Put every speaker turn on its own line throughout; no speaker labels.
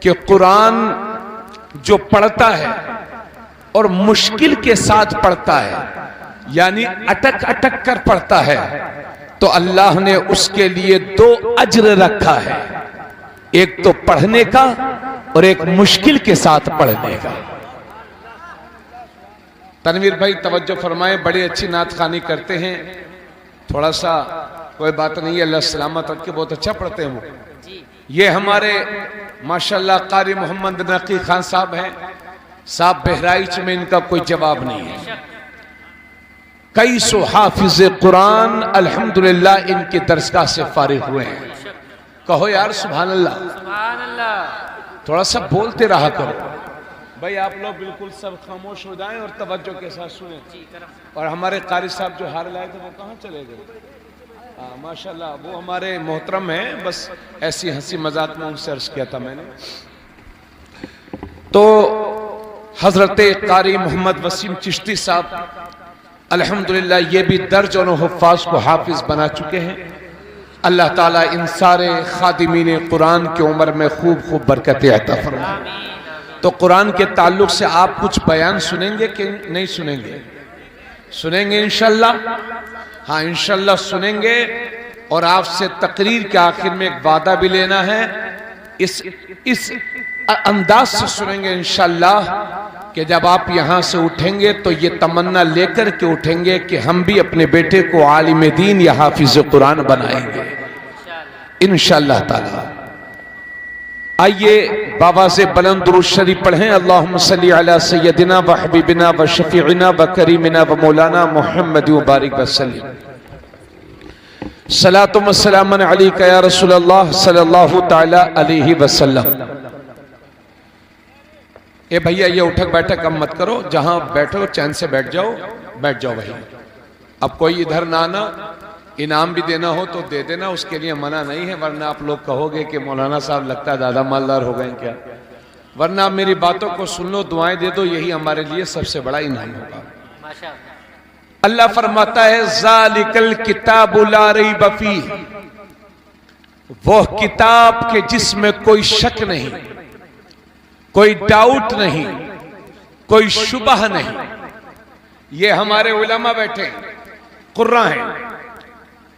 कि कुरान जो पढ़ता है और मुश्किल के साथ पढ़ता है, यानी अटक अटक कर पढ़ता है, तो अल्लाह ने उसके लिए 2 अज्र रखा है, एक तो पढ़ने का और एक मुश्किल के साथ पढ़ने का। तनवीर भाई तवज्जो फरमाए, बड़ी अच्छी नात खानी करते हैं, थोड़ा सा कोई बात नहीं है, अल्लाह सलामत रख के, बहुत अच्छा पढ़ते हैं वो। ये हमारे माशाल्लाह कारी मोहम्मद नकी खान साहब हैं, साहब बहराइच में, इनका कोई जवाब नहीं है। कई सौ हाफिज कुरान अल्हम्दुलिल्लाह इनके दरसगाह से फारिग हुए हैं। कहो यार सुभान अल्लाह,
सुभान अल्लाह।
थोड़ा सा बोलते रहा करो भाई, आप लोग बिल्कुल सब खामोश हो जाएं और तवज्जो के साथ सुने। और हमारे कारी साहब जो हार लाए थे वो कहाँ चले गए? माशाल्लाह वो हमारे मोहतरम हैं, बस ऐसी हंसी मजाक में उनसे अर्ज किया था मैंने। तो हजरत कारी मोहम्मद वसीम चिश्ती साहब अल्हम्दुलिल्लाह ये भी दर्ज और हुफ्फाज को हाफिज बना चुके हैं। अल्लाह ताला इन सारे खादिमीन कुरान की उम्र में खूब खूब बरकत अता फरमाए। तो कुरान के ताल्लुक से आप कुछ बयान सुनेंगे कि नहीं सुनेंगे? सुनेंगे इंशाल्लाह? हाँ इंशाल्लाह सुनेंगे। और आपसे तकरीर के आखिर में एक वादा भी लेना है, इस अंदाज से सुनेंगे इंशाल्लाह कि जब आप यहां से उठेंगे तो ये तमन्ना लेकर के उठेंगे कि हम भी अपने बेटे को आलिम दीन या हाफिज कुरान बनाएंगे इंशाल्लाह ताला। आइए बाबा से बुलंद दुरूद शरीफ पढ़ें। अल्लाहुम्मा सल्ली अला सय्यदिना व हबीबिना व शफीइना व करीमिना व मौलाना मुहम्मद व बारिक वसल्लम। सलातु व सलामन अलैका या रसूलल्लाह सल्लल्लाहु तआला अलैहि वसल्लम। ए भैया ये उठक बैठक अब मत करो, जहां बैठो चैन से बैठ जाओ भाई। अब कोई इधर ना आना, इनाम भी देना हो तो दे देना, उसके लिए मना नहीं है, वरना आप लोग कहोगे कि मौलाना साहब लगता है ज्यादा मालदार हो गए क्या। वरना आप मेरी बातों को सुन लो, दुआएं दे दो, यही हमारे लिए सबसे बड़ा इनाम होगा। अल्लाह फरमाता है ज़ालिकल किताबु ला रैब फीह, वो किताब के जिसमें कोई शक नहीं, कोई डाउट नहीं, कोई शुबह नहीं। ये हमारे उलमा बैठे कुर्रा हैं,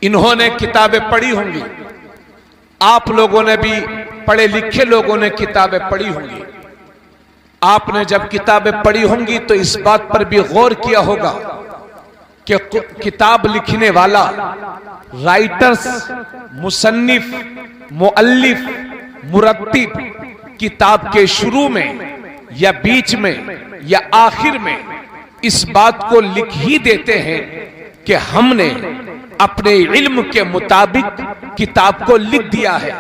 इन्होंने किताबें पढ़ी होंगी, आप लोगों ने भी, पढ़े लिखे लोगों ने किताबें पढ़ी होंगी। आपने जब किताबें पढ़ी होंगी तो इस बात पर भी गौर किया होगा कि किताब लिखने वाला, राइटर्स, मुसन्निफ, मुअल्लिफ, मुरत्तिब किताब के शुरू में या बीच में या आखिर में इस बात को लिख ही देते हैं कि हमने अपने इल्म के मुताबिक किताब को लिख दिया है।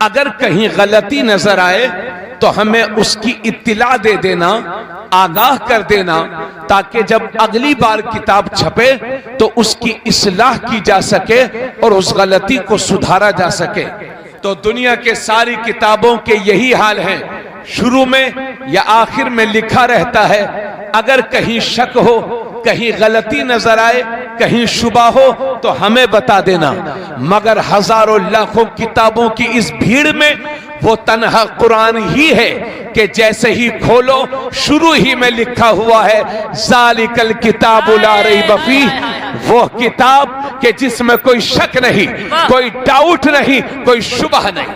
अगर कहीं गलती नजर आए तो हमें उसकी इत्तिला दे देना, आगाह कर देना, ताकि जब अगली बार किताब छपे तो उसकी इस्लाह की जा सके और उस गलती को सुधारा जा सके। तो दुनिया के सारी किताबों के यही हाल है, शुरू में या आखिर में लिखा रहता है। अगर कहीं शक हो, कहीं गलती नजर आए, कहीं शुबा हो तो हमें बता देना। मगर हजारों लाखों किताबों की इस भीड़ में वो तन्हा कुरान ही है कि जैसे ही खोलो शुरू ही में लिखा हुआ है ज़ालिकल किताबु ला रैब फीह, वो किताब के जिसमें कोई शक नहीं, कोई डाउट नहीं, कोई शुबह नहीं।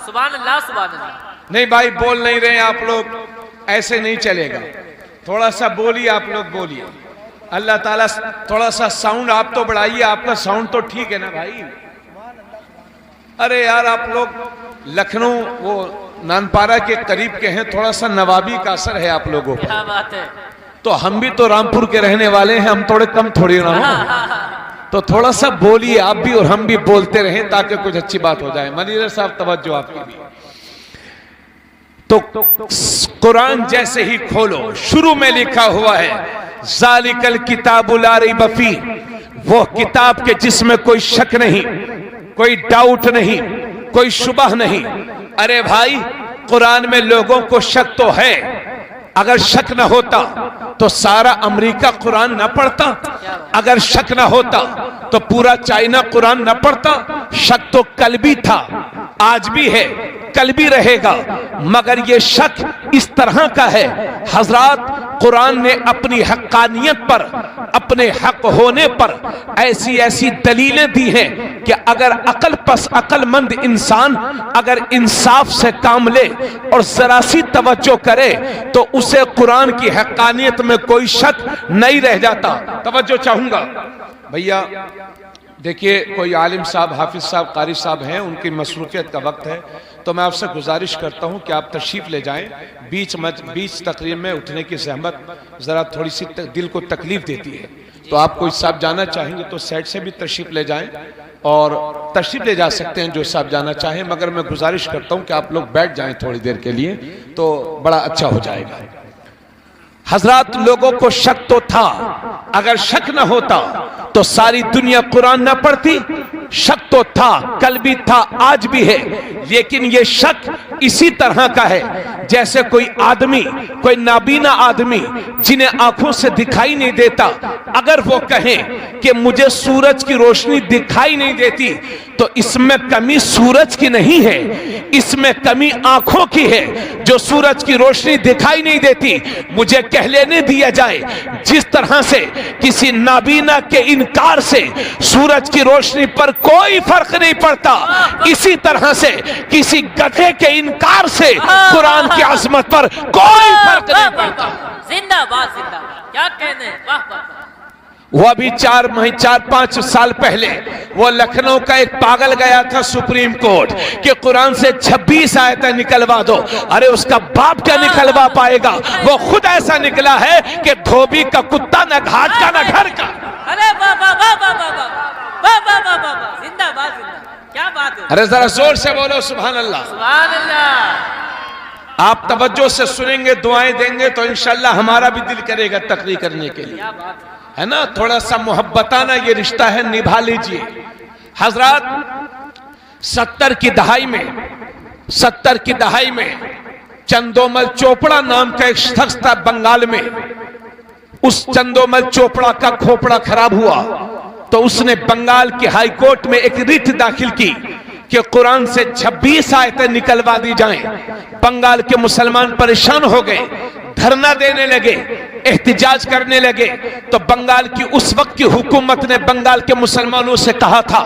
सुभान अल्लाह, सुभान अल्लाह।
नहीं भाई बोल नहीं रहे आप लोग, ऐसे नहीं चलेगा, थोड़ा सा बोलिए, आप लोग बोलिए। अल्लाह ताला थोड़ा सा साउंड आप तो बढ़ाइए, आपका साउंड तो ठीक है ना भाई। अरे यार आप लोग लखनऊ वो नानपारा के करीब के हैं, थोड़ा सा नवाबी का असर है आप लोगों को।
क्या बात है।
तो हम भी तो रामपुर के रहने वाले हैं, हम थोड़े कम थोड़ी ना हो। तो थोड़ा सा बोलिए आप भी और हम भी बोलते रहें ताकि कुछ अच्छी बात हो जाए। मनीर साहब तवज्जो आपकी भी। तो कुरान जैसे ही खोलो शुरू में लिखा हुआ है ज़ालिकल किताबु ला रैब फीह, वो किताब के जिसमें कोई शक नहीं, कोई डाउट नहीं, कोई शुबह नहीं। अरे भाई कुरान में लोगों को शक तो है, अगर शक न होता तो सारा अमेरिका कुरान न पढ़ता, अगर शक न होता तो पूरा चाइना कुरान न पढ़ता। शक तो कल भी था, आज भी है, कल्बी रहेगा, मगर ये शक इस तरह का है। हजरात, कुरान ने अपनी हक्कानियत पर, अपने हक होने पर ऐसी ऐसी दलीलें दी हैं कि अगर अक्लमंद इंसान अगर इंसाफ से काम ले और जरा सी तवज्जो करे तो उसे कुरान की हक्कानियत में कोई शक नहीं रह जाता। तवज्जो चाहूंगा भैया, देखिए कोई आलिम साहब, हाफिज साहब, कारी साहब हैं, उनकी मसरूफियत का वक्त है, तो मैं आपसे गुजारिश करता हूं कि आप तशरीफ ले जाएं। बीच तकरीर में उठने की जहमत ज़रा थोड़ी सी दिल को तकलीफ देती है, तो आप कोई साहब जाना चाहेंगे तो सेट से भी तशरीफ ले जाएं और तशरीफ ले जा सकते हैं जो साहब जाना चाहें, मगर मैं गुजारिश करता हूं कि आप लोग बैठ जाएं थोड़ी देर के लिए, तो बड़ा अच्छा हो जाएगा। हजरात, लोगों को शक तो था, अगर शक न होता तो सारी दुनिया कुरान न पढ़ती। शक तो था, कल भी था, आज भी है, लेकिन ये शक इसी तरह का है जैसे कोई आदमी, कोई नाबीना आदमी जिन्हें आंखों से दिखाई नहीं देता, अगर वो कहें कि मुझे सूरज की रोशनी दिखाई नहीं देती, तो इसमें कमी सूरज की नहीं है, इसमें कमी आंखों की है जो सूरज की रोशनी दिखाई नहीं देती। मुझे कह लेने दिया जाए, जिस तरह से किसी नाबीना के इनकार से सूरज की रोशनी पर कोई फर्क नहीं पड़ता, इसी तरह से किसी गधे के इनकार से कुरान की अजमत पर कोई फर्क नहीं पड़ता।
जिंदाबाद जिंदाबाद, क्या कहने, वाह वाह।
वो अभी 4-5 साल पहले वो लखनऊ का एक पागल गया था सुप्रीम कोर्ट कि कुरान से 26 आयतें निकलवा दो। अरे उसका बाप क्या निकलवा पाएगा, वो खुद ऐसा निकला है कि धोबी का कुत्ता न घाट का न घर का।
अरे वाह वाह वाह वाह वाह वाह वाह वाह वाह, जिंदाबाद जिंदाबाद, क्या बात है।
अरे जरा जोर से बोलो सुभान अल्लाह।
सुभान अल्लाह।
आप तवज्जो से सुनेंगे, दुआएं देंगे तो इंशाल्लाह हमारा भी दिल करेगा तकरीर करने के लिए,
क्या बात
है ना। थोड़ा सा मोहब्बताना ये रिश्ता है, निभा लीजिए। हजरात, 70 की दहाई में चंदोमल चोपड़ा नाम का एक शख्स था बंगाल में। उस चंदोमल चोपड़ा का खोपड़ा खराब हुआ तो उसने बंगाल के हाई कोर्ट में एक रिट दाखिल की कि कुरान से 26 आयतें निकलवा दी जाएं। बंगाल के मुसलमान परेशान हो गए, धरना देने लगे, एहतिजाज करने लगे। तो बंगाल की उस वक्त की हुकूमत ने बंगाल के मुसलमानों से कहा था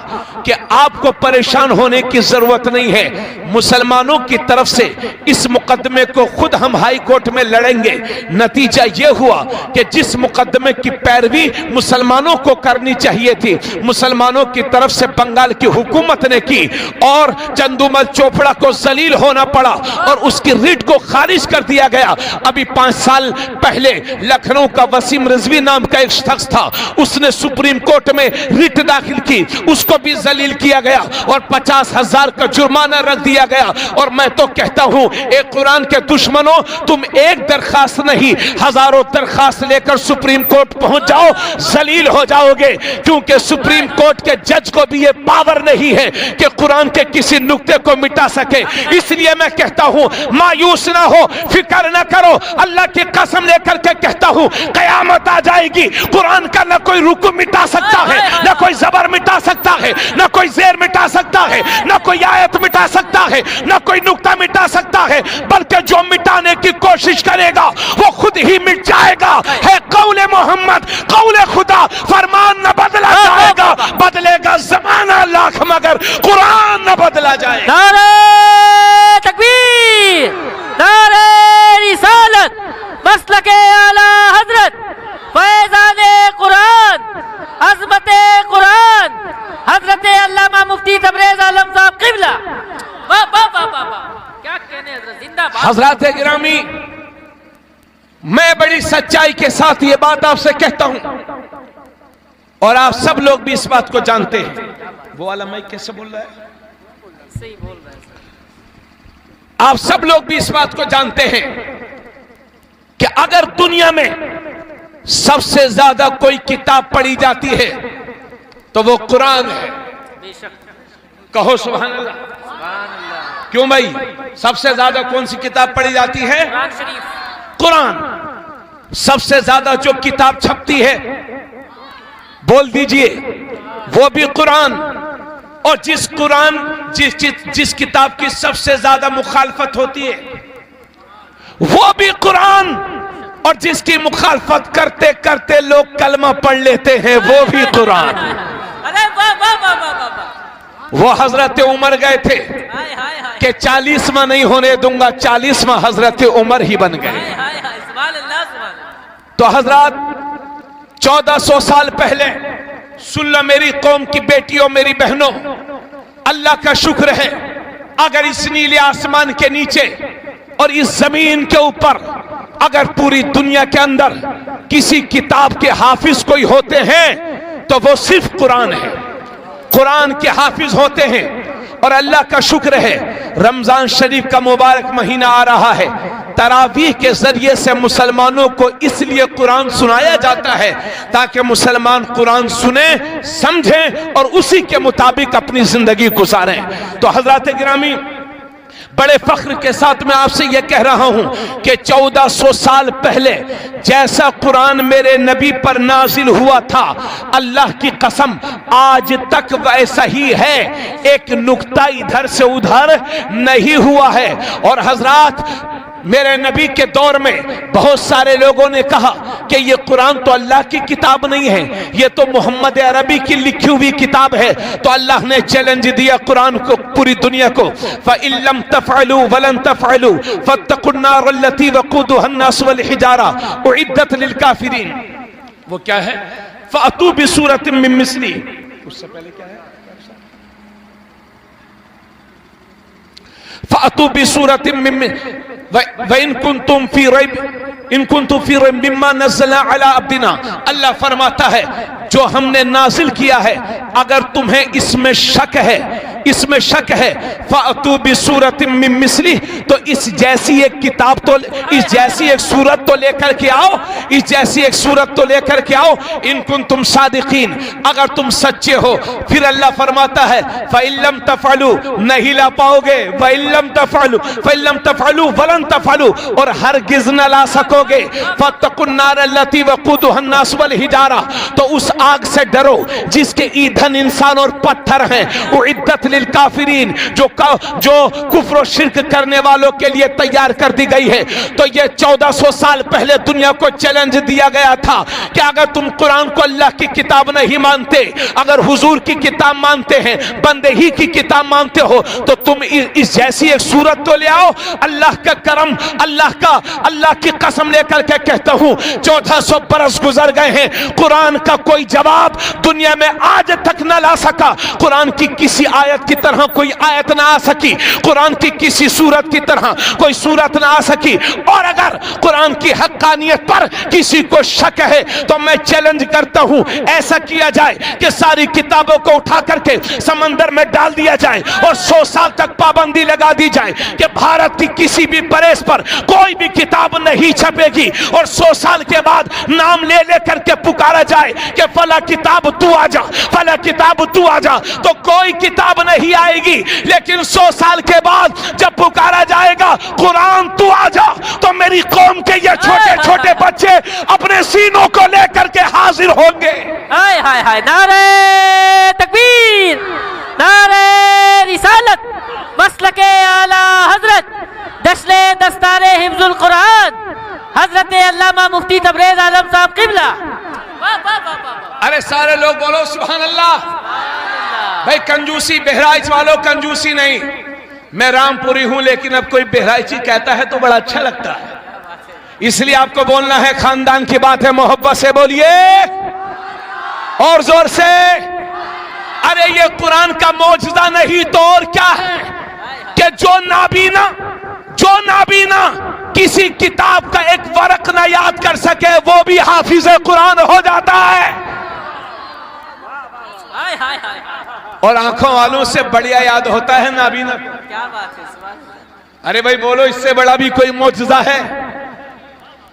कि आपको परेशान होने की जरूरत नहीं है, मुसलमानों की तरफ से इस मुकदमे को खुद हम हाई कोर्ट में लड़ेंगे। नतीजा यह हुआ कि जिस मुकदमे की पैरवी मुसलमानों को करनी चाहिए थी, मुसलमानों की तरफ से बंगाल की हुकूमत ने की और चंदूमल चोपड़ा को जलील होना पड़ा और उसकी रिट को खारिज कर दिया गया। अभी 5 साल पहले लखनऊ का वसीम रिजवी नाम का एक शख्स था, उसने सुप्रीम कोर्ट में रिट दाखिल की, उसको भी जलील किया गया और 50,000 का जुर्माना रख दिया गया। और मैं तो कहता हूं, एक कुरान के दुश्मनों, तुम एक दरखास्त नहीं हजारों दरखास्त लेकर सुप्रीम कोर्ट पहुंच जाओ, जलील हो जाओगे, क्योंकि सुप्रीम कोर्ट के जज को भी यह पावर नहीं है कि कुरान के किसी नुक्ते को मिटा सके। इसलिए मैं कहता हूं, मायूस ना हो, फिक्र ना करो, अल्लाह की कसम लेकर के कहता हूं, कयामत आ जाएगी, कुरान का ना कोई रुकू मिटा सकता है, ना कोई जबर मिटा सकता है, ना कोई जेर मिटा सकता है, ना कोई आयत मिटा सकता है, ना कोई नुक्ता मिटा सकता है, बल्कि जो मिटाने की कोशिश करेगा वो खुद ही मिट जाएगा। है कौले मोहम्मद, कौले खुदा, फरमान न बदला जाएगा, बदलेगा जमाना लाख मगर कुरान न बदला जाएगा।
नारे तकबीर, नारे रिसालत, मसलके आला हजरत, फैज़ाने कुरान, अज़मते कुरान, हजरत अल्लामा मुफ्ती तबरेज़ आलम साहब क़िबला। वाह वाह वाह वाह वाह, क्या कहने हजरत, जिंदाबाद।
हजरत गिरामी, मैं बड़ी सच्चाई के साथ ये बात आपसे कहता हूं और आप सब लोग भी इस बात को जानते हैं। वो वाला माइक कैसे बोल रहा है?
सही बोल रहे हैं।
आप सब लोग भी इस बात को जानते हैं कि अगर दुनिया में सबसे ज्यादा कोई किताब पढ़ी जाती है तो वो कुरान है।
बेशक।
कहो सुभान अल्लाह।
सुभान अल्लाह।
क्यों भाई, सबसे ज्यादा कौन सी किताब पढ़ी जाती है?
कुरान शरीफ।
कुरान। सबसे ज्यादा जो किताब छपती है, बोल दीजिए, वो भी कुरान। और जिस किताब की सबसे ज्यादा मुखालफत होती है वो भी कुरान, और जिसकी मुखालफत करते करते लोग कलमा पढ़ लेते हैं वो भी कुरान।
अरे वाह वाह वाह वाह वाह।
वो हजरत उमर गए थे
हाय हाय हाय
कि 40वां नहीं होने दूंगा, 40वां हजरत उमर ही बन गए।
हाय हाय हाय। सुभान अल्लाह सुभान अल्लाह।
तो हजरत 1400 साल पहले सुन लो मेरी कौम की बेटियों, मेरी बहनों, अल्लाह का शुक्र है अगर इस नीले आसमान के नीचे और इस जमीन के ऊपर अगर पूरी दुनिया के अंदर किसी किताब के हाफिज कोई होते हैं तो वो सिर्फ कुरान है। कुरान के हाफिज होते हैं। और अल्लाह का शुक्र है रमजान शरीफ का मुबारक महीना आ रहा है, तरावीह के जरिए से मुसलमानों को इसलिए कुरान सुनाया जाता है ताकि मुसलमान कुरान सुने, समझें और उसी के मुताबिक अपनी जिंदगी गुजारें। तो हजरत गिरामी, बड़े फख्र के साथ मैं आपसे यह कह रहा हूं कि 1400 साल पहले जैसा कुरान मेरे नबी पर नाजिल हुआ था, अल्लाह की कसम आज तक वैसा ही है, एक नुक्ता इधर से उधर नहीं हुआ है। और हजरात, मेरे नबी के दौर में बहुत सारे लोगों ने कहा कि ये कुरान तो अल्लाह की किताब नहीं है, ये तो मोहम्मद अरबी की लिखी हुई किताब है। तो अल्लाह ने चैलेंज दिया कुरान को, पूरी दुनिया को, फ़इल्लम तफ़अलू वलन तफ़अलू फ़त्तक़ुन नार अल्लती वक़ूदुहा अन्नास वल हिजारा उइद्दत लिल काफ़िरीन। वो क्या है? फ़अतू बिसूरतिम मिन मिस्ली। उससे पहले क्या है? फ़अतू बिसूरतिम मिन इन कुंतुम फी रैब मिम्मा नज़्ज़लना अला अब्दिना। अल्लाह फरमाता है जो हमने नाजिल किया है, अगर तुम्हें इसमें शक है फ़अतू बिसूरतिम मिन मिस्ली, तो इस जैसी एक किताब तो, इस जैसी एक सूरत तो लेकर के आओ, इस जैसी एक सूरत तो लेकर के आओ, इन कुंतुम सादिकीन, अगर तुम सच्चे हो। फिर अल्लाह फरमाता है फ़इल्लम तफ़अलू, नहीं ला पाओगे, फ़इल्लम तफ़अलू वलन तफ़अलू, और हरगिज़ न ला सकोगे। फ़त्तक़ुन नार अल्लती वक़ूदुहा अन्नास वल हिजारा, तो उस आग से डरो जिसके ईंधन इंसान और पत्थर हैं। उइद्दत लिल काफिरीन, जो कुफ्र और शिर्क करने वालों के लिए तैयार कर दी गई है। तो ये 1400 साल पहले दुनिया को चैलेंज दिया गया था कि अगर तुम कुरान को अल्लाह की किताब नहीं मानते, अगर हुजूर की किताब मानते हैं, बंदे ही की किताब मानते हो, तो तुम इस जैसी एक सूरत तो ले आओ। अल्लाह का करम, अल्लाह की कसम लेकर के कहता हूं 1400 बरस गुजर गए हैं, कुरान का कोई जवाब दुनिया में आज तक न ला सका। कुरान की किसी आयत की तरह कोई आयत ना आ सकी, कुरान की किसी सूरत की तरह कोई सूरत ना आ सकी। और अगर कुरान की हक्कानियत पर किसी को शक है तो मैं चैलेंज करता हूं, ऐसा किया जाए कि सारी किताबों को उठा करके समंदर में डाल दिया जाए और 100 साल तक पाबंदी लगा दी जाए कि भारत की किसी भी प्रेस पर कोई भी किताब नहीं छपेगी, और 100 साल के बाद नाम ले लेकर के पुकारा जाए कि फला किताब तू आ जा, फला किताब तू आ जा, तो कोई किताब नहीं आएगी। लेकिन 100 साल के बाद जब पुकारा जाएगा कुरान तू आ जा, तो मेरी कौम के ये छोटे छोटे बच्चे अपने सीनों को लेकर के हाजिर होंगे।
हाय हाय हाय। नारे तकबीर, नारे रिसालत, मसलके आला हजरत, दशले दस्तारे हिफ्जुल कुरान, हजरत अल्लामा मुफ्ती तबरेज आलम साहब किबला। वाह वाह वाह वाह।
अरे सारे लोग बोलो सुभान अल्लाह। भाई कंजूसी, बहराइच वालों कंजूसी नहीं। मैं रामपुरी हूं, लेकिन अब कोई बहराइची कहता है तो बड़ा अच्छा लगता है, इसलिए आपको बोलना है। खानदान की बात है, मोहब्बत से बोलिए और जोर से। अरे ये कुरान का मौजज़ा नहीं तो और क्या है कि जो नाबीना किसी किताब का एक वर्क ना याद कर सके, वो भी हाफिज कुरान हो जाता है।
हाय हाय हाय।
और आंखों वालों से बढ़िया याद होता है नाबीना।
क्या बात है।
अरे भाई बोलो, इससे बड़ा भी कोई मौजज़ा है?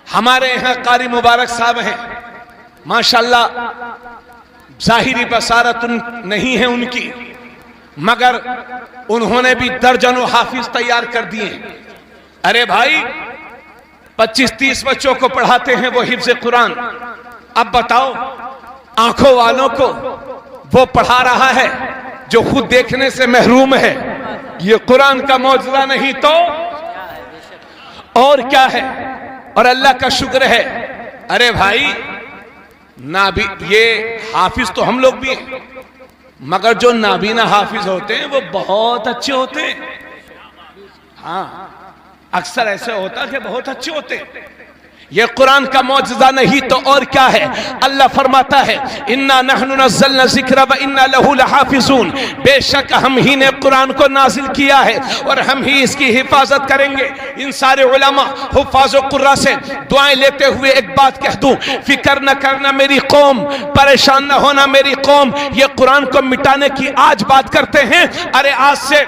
हमारे यहाँ कारी मुबारक साहब हैं, माशाल्लाह, जाहिरी बसारत नहीं है उनकी, मगर उन्होंने भी दर्जनों हाफिज तैयार कर दिए। अरे भाई 25-30 बच्चों को पढ़ाते हैं वो हिफ्ज़ कुरान। अब बताओ, आंखों वालों को वो पढ़ा रहा है जो खुद देखने से महरूम है। ये कुरान का मौजज़ा नहीं तो और क्या है। और अल्लाह का शुक्र है। अरे भाई नाबी, ये हाफिज तो हम लोग भी हैं, मगर जो नाबीना हाफिज होते हैं वो बहुत अच्छे होते हैं। हाँ, अक्सर ऐसे होता कि बहुत अच्छे होते हैं। ये कुरान का मौजज़ा नहीं तो और क्या है। अल्लाह फरमाता है इन्ना नहनु नज़्ज़लना ज़िक्रा व इन्ना लहू लहाफ़िज़ून, बेशक हम ही ने कुरान को नाजिल किया है और हम ही इसकी हिफाजत करेंगे। इन सारे उलमा हुफ़ाज़ व कुर्रा से दुआएं लेते हुए एक बात कह दूं, फिक्र न करना मेरी कौम, परेशान न होना मेरी कौम। ये कुरान को मिटाने की आज बात करते हैं। अरे आज से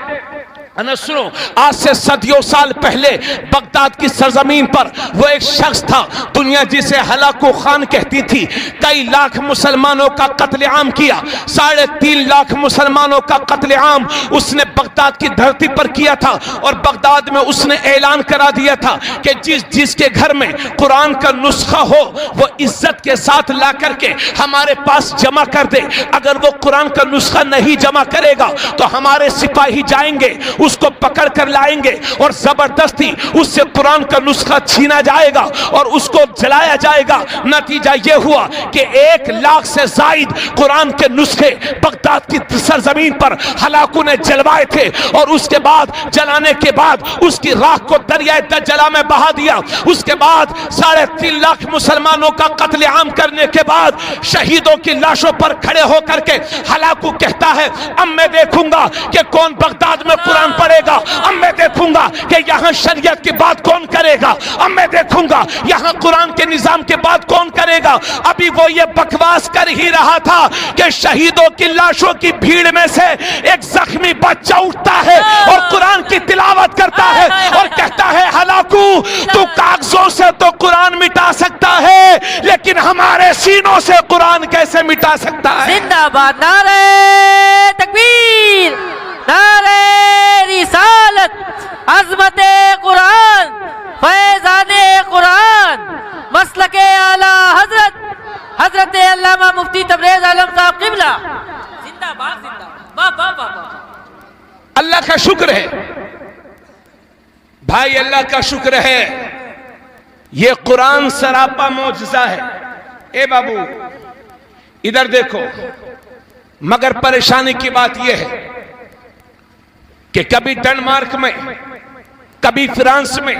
सुनो, आज से सदियों साल पहले बगदाद की सरजमीन पर वो एक शख्स था, दुनिया जिसे हलाकू खान कहती थी। कई लाख मुसलमानों का कत्लेआम किया, 3.5 लाख मुसलमानों का कत्लेआम उसने बगदाद की धरती पर किया था। और बगदाद में उसने ऐलान करा दिया था कि जिसके घर में कुरान का नुस्खा हो वो इज्जत के साथ ला करके हमारे पास जमा कर दे। अगर वो कुरान का नुस्खा नहीं जमा करेगा तो हमारे सिपाही जाएंगे, उसको पकड़ कर लाएंगे और जबरदस्ती उससे कुरान का नुस्खा छीना जाएगा और उसको जलाया जाएगा। नतीजा यह हुआ कि 1 लाख से जायद कुरान के नुस्खे बगदाद की सरजमीन पर हलाकू ने जलवाए थे। और उसके बाद जलाने के बाद उसकी राख को दरियाए दज्जला में बहा दिया। उसके बाद 3.5 लाख मुसलमानों का कत्लेआम करने के बाद शहीदों की लाशों पर खड़े होकर के हलाकू कहता है अब मैं देखूंगा कि कौन बगदाद में कुरान पढ़ेगा, अब मैं देखूंगा कि यहां शरीयत की बात कौन करेगा, अब मैं देखूंगा यहां कुरान के निजाम की बात कौन करेगा। अभी वो ये बकवास कर ही रहा था कि शहीदों की लाशों की भीड़ में से एक जख्मी बच्चा उठता है और कुरान की तिलावत करता है और कहता है हलाकू तू कागजों से तो कुरान मिटा सकता है लेकिन हमारे सीनों से कुरान कैसे मिटा सकता है।
जिंदाबाद, नारे तकबीर, नारे रिसालत, अज़मते कुरान, फैज़ाने कुरान, मसलके आला हजरत हजरत अल्लामा मुफ्ती तबरेज़ आलम साहब क़िबला। जिंदाबाद, जिंदाबाद, वाह वाह वाह वाह।
अल्लाह का शुक्र है भाई, अल्लाह का शुक्र है। ये कुरान सरापा मौजज़ा है। ए बाबू इधर देखो, मगर परेशानी की बात यह है कि कभी डेनमार्क में, कभी फ्रांस में,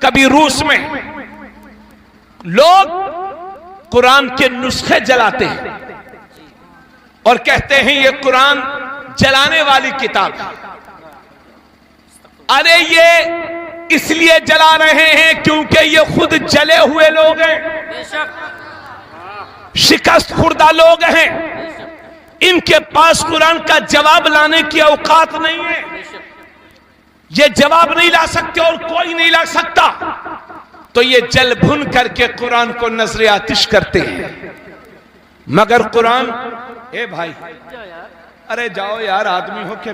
कभी रूस में लोग कुरान के नुस्खे जलाते हैं और कहते हैं ये कुरान जलाने वाली किताब है। अरे ये इसलिए जला रहे हैं क्योंकि ये खुद जले हुए लोग हैं, शिकस्त खुर्दा लोग हैं। इनके पास कुरान का जवाब लाने की औकात नहीं है, ये जवाब नहीं ला सकते और कोई नहीं ला सकता। तो ये जल भुन करके कुरान को नजर आतिश करते हैं। मगर कुरान, ए भाई अरे जाओ यार, आदमी हो के।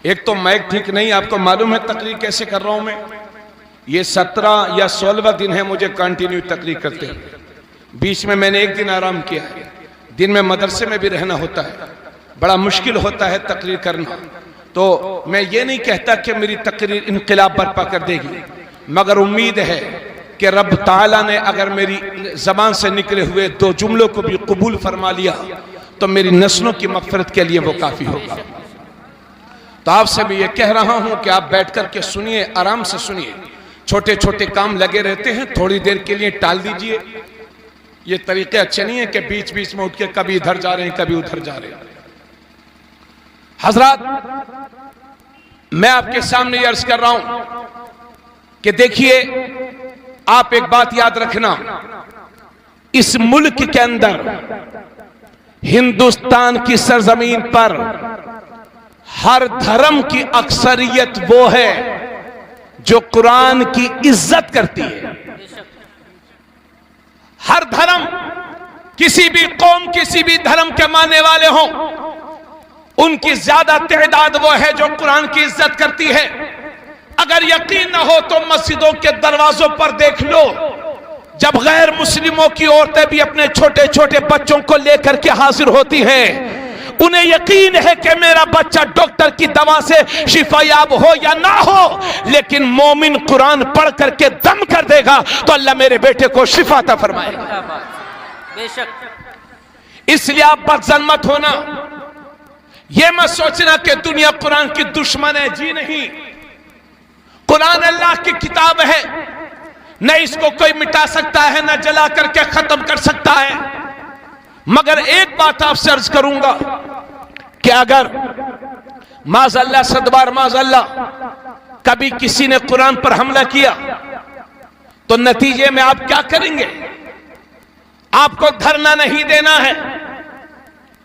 एक तो मैक ठीक नहीं, आपको मालूम है तकरीर कैसे कर रहा हूं मैं। ये 17 या 16वां दिन है मुझे कंटिन्यू तकरीर करते हैं। बीच में मैंने एक दिन आराम किया है। दिन में मदरसे में भी रहना होता है, बड़ा मुश्किल होता है तकरीर करना। तो मैं ये नहीं कहता कि मेरी तकरीर इनकलाब बर्पा कर देगी, मगर उम्मीद है कि रब ताला ने अगर मेरी जबान से निकले हुए 2 जुमलों को भी कबूल फरमा लिया तो मेरी नस्लों की मग़फ़िरत के लिए वो काफ़ी होगा। तो आपसे भी ये कह रहा हूं कि आप बैठ कर के सुनिए, आराम से सुनिए। छोटे छोटे काम लगे रहते हैं, थोड़ी देर के लिए टाल दीजिए। ये तरीके अच्छे नहीं है कि बीच बीच में उठ के कभी इधर जा रहे हैं कभी उधर जा रहे हैं। हजरात, मैं आपके सामने ये अर्ज कर रहा हूं कि देखिए, आप एक बात याद रखना, इस मुल्क के अंदर हिंदुस्तान की सरजमीन पर हर धर्म की अक्सरियत वो है जो कुरान की इज्जत करती है। हर धर्म, किसी भी कौम, किसी भी धर्म के मानने वाले हों, उनकी ज्यादा तादाद वो है जो कुरान की इज्जत करती है। अगर यकीन न हो तो मस्जिदों के दरवाजों पर देख लो, जब गैर मुस्लिमों की औरतें भी अपने छोटे छोटे बच्चों को लेकर के हाजिर होती हैं, उन्हें यकीन है कि मेरा बच्चा डॉक्टर की दवा से शिफायाब हो या ना हो, लेकिन मोमिन कुरान पढ़ करके दम कर देगा तो अल्लाह मेरे बेटे को शिफा अता फरमाएगा।
बेशक।
इसलिए आप बदजन मत होना, यह मत सोचना कि दुनिया कुरान की दुश्मन है। जी नहीं, कुरान अल्लाह की किताब है, न इसको कोई मिटा सकता है, न जला करके खत्म कर सकता है। मगर एक बात आपसे अर्ज करूंगा कि अगर माज़अल्लाह सदबार माज़अल्लाह कभी किसी ने कुरान पर हमला किया तो नतीजे में आप क्या करेंगे? आपको धरना नहीं देना है,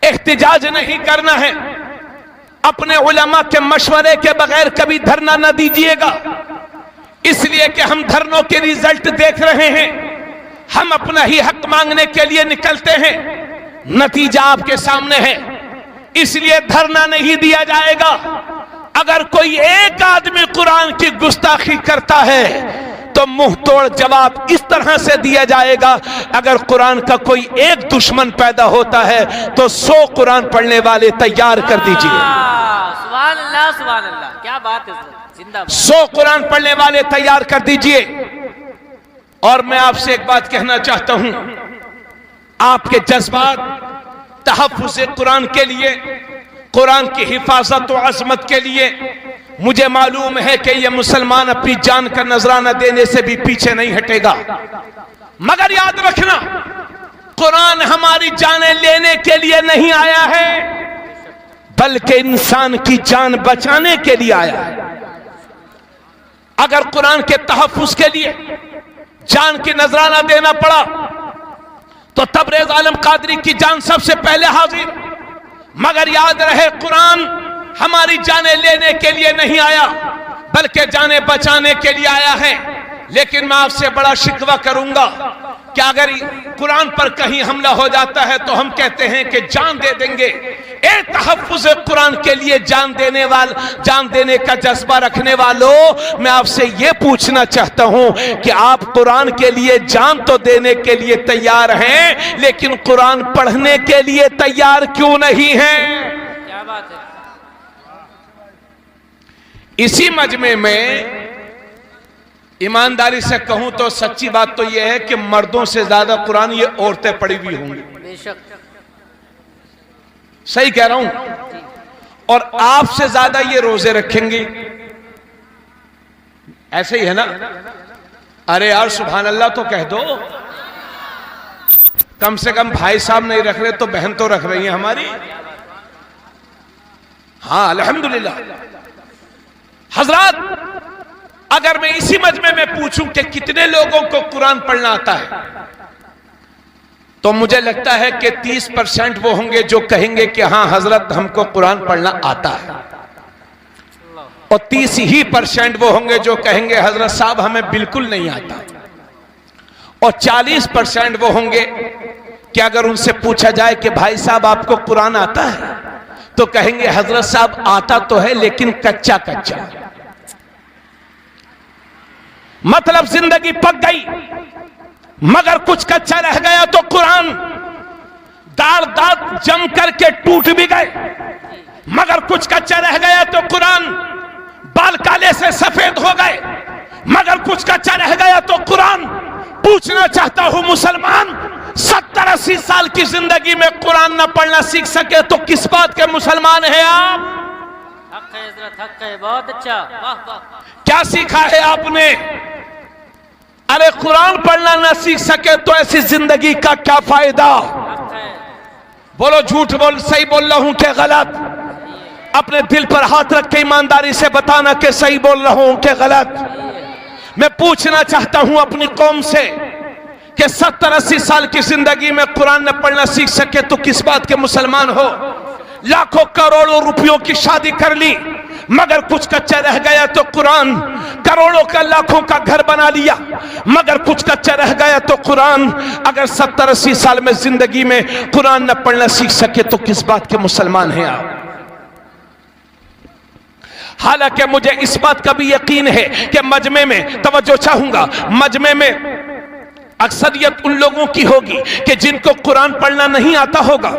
एहतिजाज नहीं करना है, अपने उलमा के मशवरे के बगैर कभी धरना न दीजिएगा। इसलिए कि हम धरनों के रिजल्ट देख रहे हैं, हम अपना ही हक मांगने के लिए निकलते हैं, नतीजा आपके सामने है। इसलिए धरना नहीं दिया जाएगा। अगर कोई एक आदमी कुरान की गुस्ताखी करता है तो मुंह तोड़ जवाब इस तरह से दिया जाएगा, अगर कुरान का कोई एक दुश्मन पैदा होता है तो 100 कुरान पढ़ने वाले तैयार कर दीजिए।
सुभान अल्लाह, सुभान अल्लाह, क्या बात है, जिंदाबाद।
100 कुरान पढ़ने वाले तैयार कर दीजिए। और मैं आपसे एक बात कहना चाहता हूं, आपके जज्बात तहफ्फुज़ कुरान के लिए, कुरान की हिफाजत और अजमत के लिए, मुझे मालूम है कि यह मुसलमान अपनी जान का नजराना देने से भी पीछे नहीं हटेगा। मगर याद रखना, कुरान हमारी जानें लेने के लिए नहीं आया है, बल्कि इंसान की जान बचाने के लिए आया है। अगर कुरान के तहफ्फुज़ के लिए जान की नजराना देना पड़ा तो तबरेज आलम कादरी की जान सबसे पहले हाजिर। मगर याद रहे, कुरान हमारी जानें लेने के लिए नहीं आया, बल्कि जानें बचाने के लिए आया है। लेकिन मैं आपसे बड़ा शिकवा करूंगा कि अगर कुरान पर कहीं हमला हो जाता है तो हम कहते हैं कि जान दे देंगे। ए तहफ्फुज़ कुरान के लिए जान देने का जज्बा रखने वालों, मैं आपसे यह पूछना चाहता हूं कि आप कुरान के लिए जान तो देने के लिए तैयार हैं, लेकिन कुरान पढ़ने के लिए तैयार क्यों नहीं हैं?
क्या बात है।
इसी मजमे में ईमानदारी से कहूं तो सच्ची बात तो यह है कि मर्दों से ज्यादा कुरान ये औरतें पढ़ी हुई होंगी।
बेशक,
सही कह रहा हूं। और आपसे ज्यादा ये रोजे रखेंगी, ऐसे ही है ना? अरे यार सुभान अल्लाह तो कह दो, कम से कम भाई साहब नहीं रख रहे तो बहन तो रख रही है हमारी। हाँ अल्हम्दुलिल्लाह। हजरात, अगर मैं इसी मजमे में पूछूं कि कितने लोगों को कुरान पढ़ना आता है, तो मुझे लगता है कि 30% वो होंगे जो कहेंगे कि हाँ हजरत हमको कुरान पढ़ना आता है, और 30% वो होंगे जो कहेंगे हजरत साहब हमें बिल्कुल नहीं आता, और 40% वो होंगे कि अगर उनसे पूछा जाए कि भाई साहब आपको कुरान आता है, तो कहेंगे हजरत साहब आता तो है लेकिन कच्चा कच्चा। मतलब जिंदगी पक गई मगर कुछ कच्चा रह गया, तो कुरान दाढ़ दांत जम करके टूट भी गए मगर कुछ कच्चा रह गया, तो कुरान बाल काले से सफेद हो गए मगर कुछ कच्चा रह गया, तो कुरान। पूछना चाहता हूं मुसलमान, 70-80 साल की जिंदगी में कुरान न पढ़ना सीख सके तो किस बात के मुसलमान हैं आप?
हक है हजरत, हक है, बहुत अच्छा, वाह वाह।
क्या सीखा है आपने? अरे कुरान पढ़ना ना सीख सके तो ऐसी जिंदगी का क्या फायदा? बोलो झूठ बोल, सही बोल रहा हूं कि गलत? अपने दिल पर हाथ रख के ईमानदारी से बताना कि सही बोल रहा हूं कि गलत। मैं पूछना चाहता हूं अपनी कौम से कि 70-80 साल की जिंदगी में कुरान न पढ़ना सीख सके तो किस बात के मुसलमान हो? लाखों करोड़ों रुपयों की शादी कर ली मगर कुछ कच्चा रह गया, तो कुरान। करोड़ों का लाखों का घर बना लिया मगर कुछ कच्चा रह गया, तो कुरान। अगर 70-80 साल में जिंदगी में कुरान न पढ़ना सीख सके तो किस बात के मुसलमान हैं आप? हालांकि मुझे इस बात का भी यकीन है कि मजमे में, तवज्जो चाहूंगा, मजमे में अक्सरियत उन लोगों की होगी कि जिनको कुरान पढ़ना नहीं आता होगा,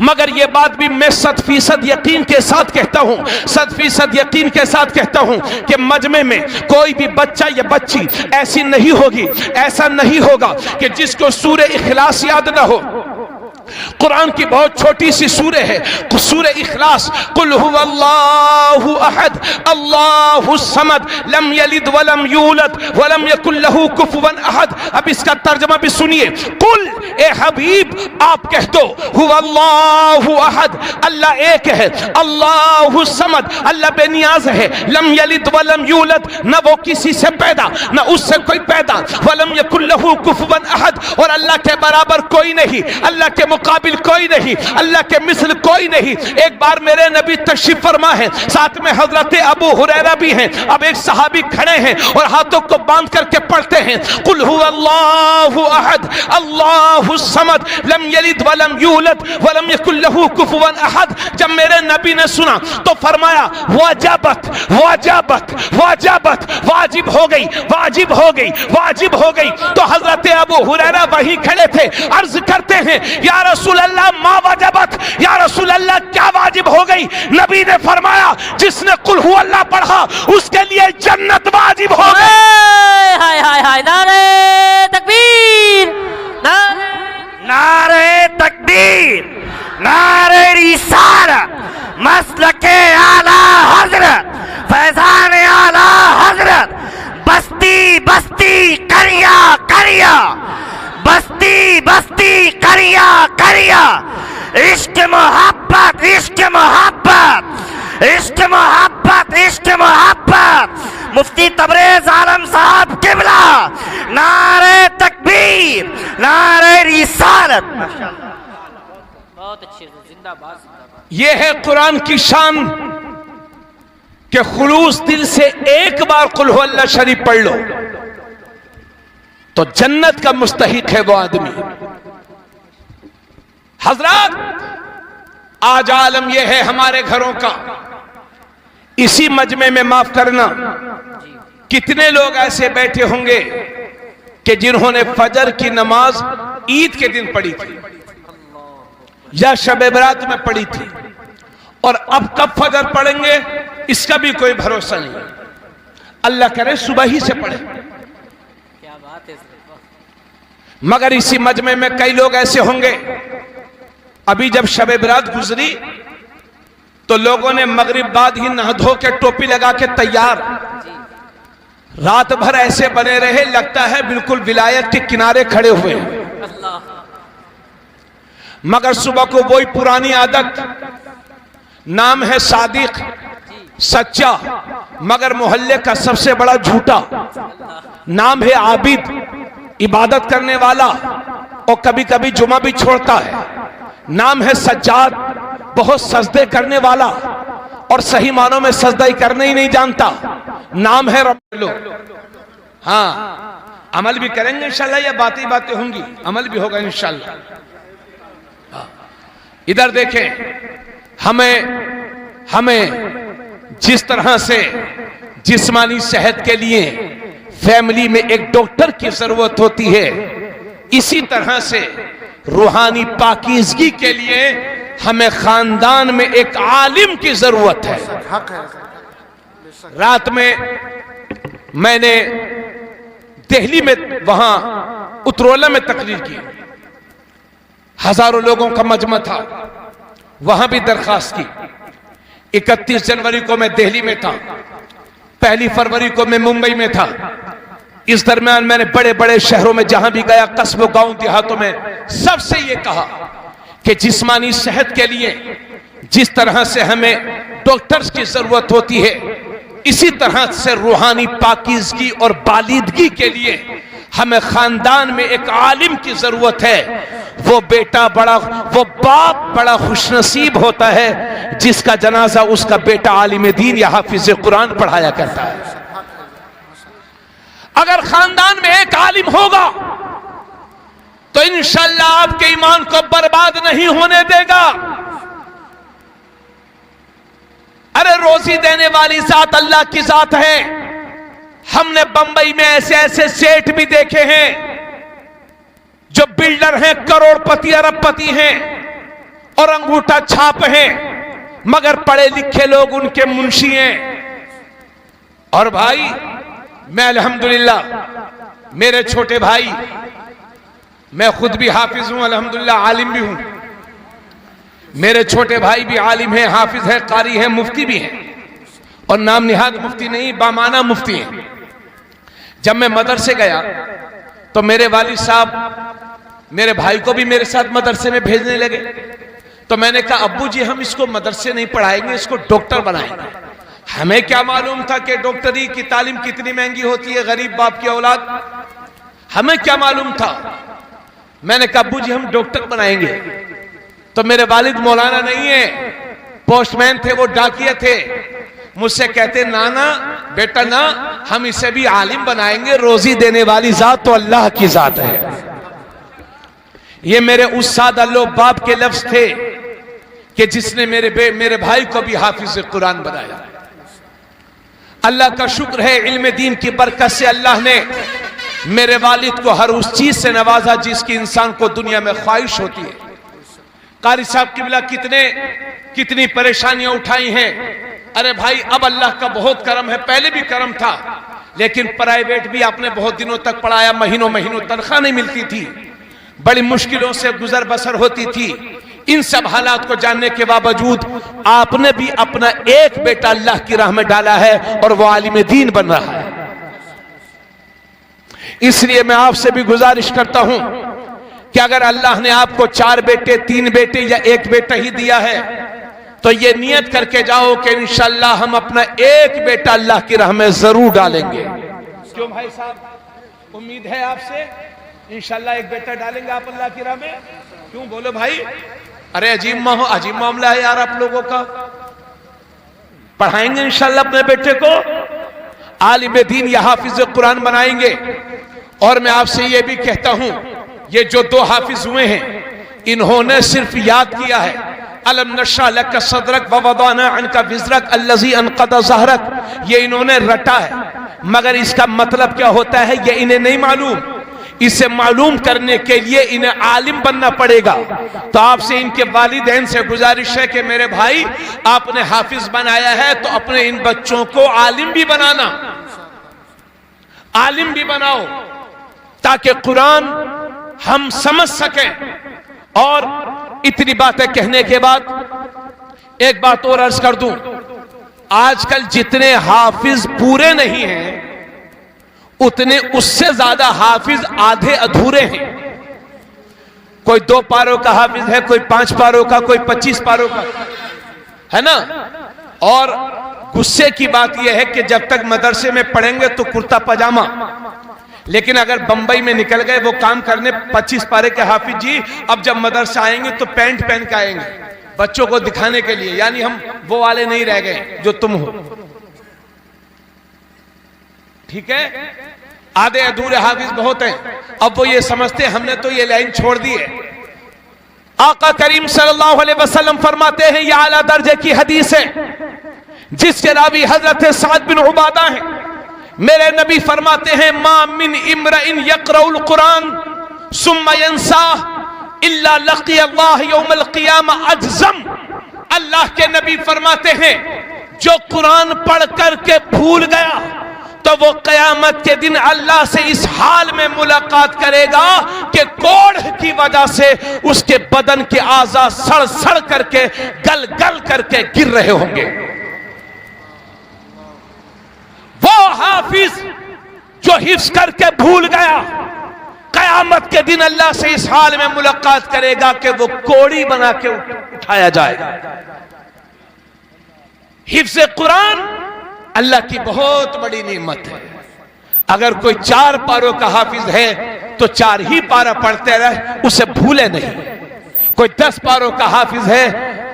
मगर यह बात भी मैं 100% यकीन के साथ कहता हूं, 100% यकीन के साथ कहता हूं कि मजमे में कोई भी बच्चा या बच्ची ऐसी नहीं होगी, ऐसा नहीं होगा कि जिसको सूरे इखलास याद ना हो। कुरान की बहुत छोटी सी सूरे है, सूरे इखलास। कुल हुवल्लाहु अहद अल्लाहु समद लम यलिद वलम यूलद वलम यकुल लहू कुफुवन अहद। अब इसका तर्जुमा भी सुनिए। कुल, ए हबीब आप कह दो, हुवल्लाहु अहद, अल्लाह एक है, अल्लाहु समद, अल्लाह बेनियाज है, लम यलिद वलम यूलद, न वो किसी से पैदा न उससे कोई पैदा, वलम यकुल लहू कुफुवन अहद, और अल्लाह के बराबर कोई नहीं, अल्लाह के मुकाबिल कोई नहीं, अल्लाह के मिसल कोई नहीं। एक बार मेरे नबी तशरीफ फरमा है, साथ में हजरत अबू हुरैरा भी हैं। अब एक सहाबी खड़े हैं और हाथों को बांध करके पढ़ते हैं, कुल हुवल्लाहु अहद अल्लाहु समद लम यलिद वलम यूलद वलम यकुल लहू कुफुवन अहद। जब मेरे नबी ने सुना तो फरमाया वाजबत वाजबत वाजबत, वाजिब हो गई, वाजिब हो गई, वाजिब हो गई। तो हजरत अबू हुरैरा वहीं खड़े थे, अर्ज करते हैं या रसूल अल्लाह मा वाजबत, या रसूल अल्लाह क्या वाजिब हो गई? नबी ने फरमाया जिसने कुल हु अल्लाह पढ़ा उसके लिए जन्नत वाजिब हो गई।
हाय हाय हाय, नारे तकबीर,
नारे तकबीर, नारे रिसालत, मसलके आला हजरत, फैजान आला हजरत, बस्ती बस्ती करिया करिया, बस्ती बस्ती करिया करिया, इश्क मोहब्बत इश्क मोहब्बत इश्क मोहब्बत इश्क मोहब्बत। मुफ्ती तबरेज आलम साहब किबला, नारे तकबीर, नारे रिसालत।
बहुत अच्छे से, जिंदाबाद जिंदाबाद।
यह है कुरान की शान कि खुलूस दिल से एक बार कुल हु अल्लाह शरीफ पढ़ लो तो जन्नत का मुस्तहिक है वो आदमी। हजरत, आज आलम यह है हमारे घरों का, इसी मजमे में माफ करना कितने लोग ऐसे बैठे होंगे कि जिन्होंने फजर की नमाज ईद के दिन पढ़ी थी या शब बरात में पढ़ी थी, और अब कब फजर पढ़ेंगे इसका भी कोई भरोसा नहीं। अल्लाह करे सुबह ही से पढ़े।
क्या बात है।
मगर इसी मजमे में कई लोग ऐसे होंगे, अभी जब शब बरात गुजरी तो लोगों ने मगरिब बाद ही नहा धो के टोपी लगा के तैयार, रात भर ऐसे बने रहे, लगता है बिल्कुल विलायत के किनारे खड़े हुए हैं। मगर सुबह को वही पुरानी आदत, नाम है सादिक सच्चा मगर मोहल्ले का सबसे बड़ा झूठा, नाम है आबिद इबादत करने वाला और कभी कभी जुमा भी छोड़ता है, नाम है सज्जाद बहुत सजदे करने वाला और सही मानों में सजदा ही करने ही नहीं जानता, नाम है रब्बुल। हाँ, अमल भी करेंगे इंशाल्लाह, या बातें बातें होंगी, अमल भी होगा इंशाल्लाह। इधर देखें, हमें जिस तरह से जिस्मानी सेहत के लिए फैमिली में एक डॉक्टर की जरूरत होती है, इसी तरह से रूहानी पाकीज़गी के लिए हमें खानदान में एक आलिम की जरूरत है। रात में मैंने दिल्ली में वहां उतरौला में तकरीर की, हजारों लोगों का मजमा था, वहां भी दरखास्त की। 31 जनवरी को मैं दिल्ली में था, 1 फरवरी को मैं मुंबई में था। इस दरमियान मैंने बड़े बड़े शहरों में जहां भी गया, कस्बों गांव देहातों में, सबसे ये कहा कि जिस्मानी सेहत के लिए जिस तरह से हमें डॉक्टर्स की जरूरत होती है, इसी तरह से रूहानी पाकीज़गी और बालिदगी के लिए हमें खानदान में एक आलिम की जरूरत है। वो बाप बड़ा खुशनसीब होता है जिसका जनाजा उसका बेटा आलिम दीन या हाफिज कुरान पढ़ाया करता है। अगर खानदान में एक आलिम होगा तो इंशाअल्लाह आपके ईमान को बर्बाद नहीं होने देगा। अरे रोजी देने वाली जात अल्लाह की जात है। हमने बंबई में ऐसे ऐसे सेठ भी देखे हैं जो बिल्डर हैं, करोड़पति अरबपति हैं, और अंगूठा छाप हैं, मगर पढ़े लिखे लोग उनके मुंशी हैं। और भाई मैं अल्हम्दुलिल्लाह मेरे छोटे भाई, मैं खुद भी हाफिज हूं अल्हम्दुलिल्लाह, आलिम भी हूं, मेरे छोटे भाई भी आलिम हैं, हाफिज है, कारी है, मुफ्ती भी हैं, और नाम निहाद मुफ्ती नहीं बामाना मुफ्ती हैं। जब मैं मदरसे गया तो मेरे वालिद साहब मेरे भाई को भी मेरे साथ मदरसे में भेजने लगे। तो मैंने कहा अब्बू जी हम इसको मदरसे नहीं पढ़ाएंगे, इसको डॉक्टर बनाएंगे। हमें क्या मालूम था कि डॉक्टरी की तालीम कितनी महंगी होती है, गरीब बाप की औलाद, हमें क्या मालूम था। मैंने कहा अब्बू जी हम डॉक्टर बनाएंगे। तो मेरे वालिद मौलाना नहीं है, पोस्टमैन थे, वो डाकिया थे। मुझसे कहते नाना बेटा ना, हम इसे भी आलिम बनाएंगे, रोजी देने वाली जात तो अल्लाह की जात है। ये मेरे उस सादा बाप के लफ्ज थे कि जिसने मेरे भाई को भी हाफिज कुरान बनाया। अल्लाह का शुक्र है, इल्म दीन की बरकत से अल्लाह ने मेरे वालिद को हर उस चीज से नवाजा जिसकी इंसान को दुनिया में ख्वाहिश होती है। कारी साहब किबला कितनी परेशानियां उठाई हैं। अरे भाई अब अल्लाह का बहुत करम है, पहले भी करम था, लेकिन प्राइवेट भी आपने बहुत दिनों तक पढ़ाया, महीनों महीनों तनख्वाह नहीं मिलती थी, बड़ी मुश्किलों से गुजर बसर होती थी। इन सब हालात को जानने के बावजूद आपने भी अपना एक बेटा अल्लाह की राह में डाला है और वो आलिम दीन बन रहा है। इसलिए मैं आपसे भी गुजारिश करता हूं कि अगर अल्लाह ने आपको 4 बेटे 3 बेटे या 1 बेटा ही दिया है तो ये नियत करके जाओ कि इंशाअल्लाह हम अपना एक बेटा अल्लाह की राह में जरूर डालेंगे। क्यों भाई साहब, उम्मीद है आपसे इंशाअल्लाह एक बेटा डालेंगे आप अल्लाह की राह में? क्यों बोलो भाई? अरे अजीब मामला है यार आप लोगों का। पढ़ाएंगे इंशाअल्लाह अपने बेटे को, आलिम दीन या हाफिज कुरान बनाएंगे। और मैं आपसे ये भी कहता हूं, ये जो 2 हाफिज हुए हैं इन्होंने सिर्फ याद किया है अलम नशा लक सदरक व वदाना अनका विज़रक अल्लज़ी अनक़द ज़हरक, ये इन्होंने रटा है, मगर इसका मतलब क्या होता है ये इन्हें नहीं मालूम। इसे मालूम करने के लिए इन्हें आलिम बनना पड़ेगा। तो आपसे इनके वालिदैन से गुजारिश है कि मेरे भाई आपने हाफिज बनाया है तो अपने इन बच्चों को आलिम भी बनाना, आलिम भी बनाओ, ताकि कुरान हम समझ सकें। और इतनी बातें कहने के बाद एक बात और अर्ज कर दूं, आजकल जितने हाफिज पूरे नहीं हैं उतने उससे ज्यादा हाफिज आधे अधूरे हैं। कोई 2 पारों का हाफिज है, कोई 5 पारों का, कोई 25 पारों का, है ना। और गुस्से की बात यह है कि जब तक मदरसे में पढ़ेंगे तो कुर्ता पजामा, लेकिन अगर बंबई में निकल गए वो काम करने 25 पारे के हाफिज जी, अब जब मदरसा आएंगे तो पैंट पहन के आएंगे बच्चों को दिखाने के लिए, यानी हम वो वाले नहीं रह गए जो तुम हो। ठीक है, आधे अधूरे हाफिज बहुत हैं। अब वो ये समझते हमने तो ये लाइन छोड़ दी है। आका करीम सल्लल्लाहु अलैहि वसल्लम फरमाते हैं, यह आला दर्जे की हदीस है जिसके रावी हजरत साद बिन उबादा है। मेरे नबी फरमाते हैं, मा मिन इम्रइन यक़रउल कुरान सुम्मा यंसाह इल्ला लक़ी अल्लाह यौमल क़ियामा अजज़म। अल्लाह के नबी फरमाते हैं, जो कुरान पढ़ करके भूल गया तो वो कयामत के दिन अल्लाह से इस हाल में मुलाकात करेगा कि कोढ़ की वजह से उसके बदन के आज़ा सड़ सड़ करके गल गल करके गिर रहे होंगे। वो हाफिज जो हिफ्ज करके भूल गया, कयामत के दिन अल्लाह से इस हाल में मुलाकात करेगा कि वो कोड़ी बना के उठाया जाएगा। हिफ्ज कुरान अल्लाह की बहुत बड़ी नेमत है। अगर कोई 4 पारों का हाफिज है तो 4 ही पारा पढ़ते रहे, उसे भूले नहीं। कोई 10 पारों का हाफिज है,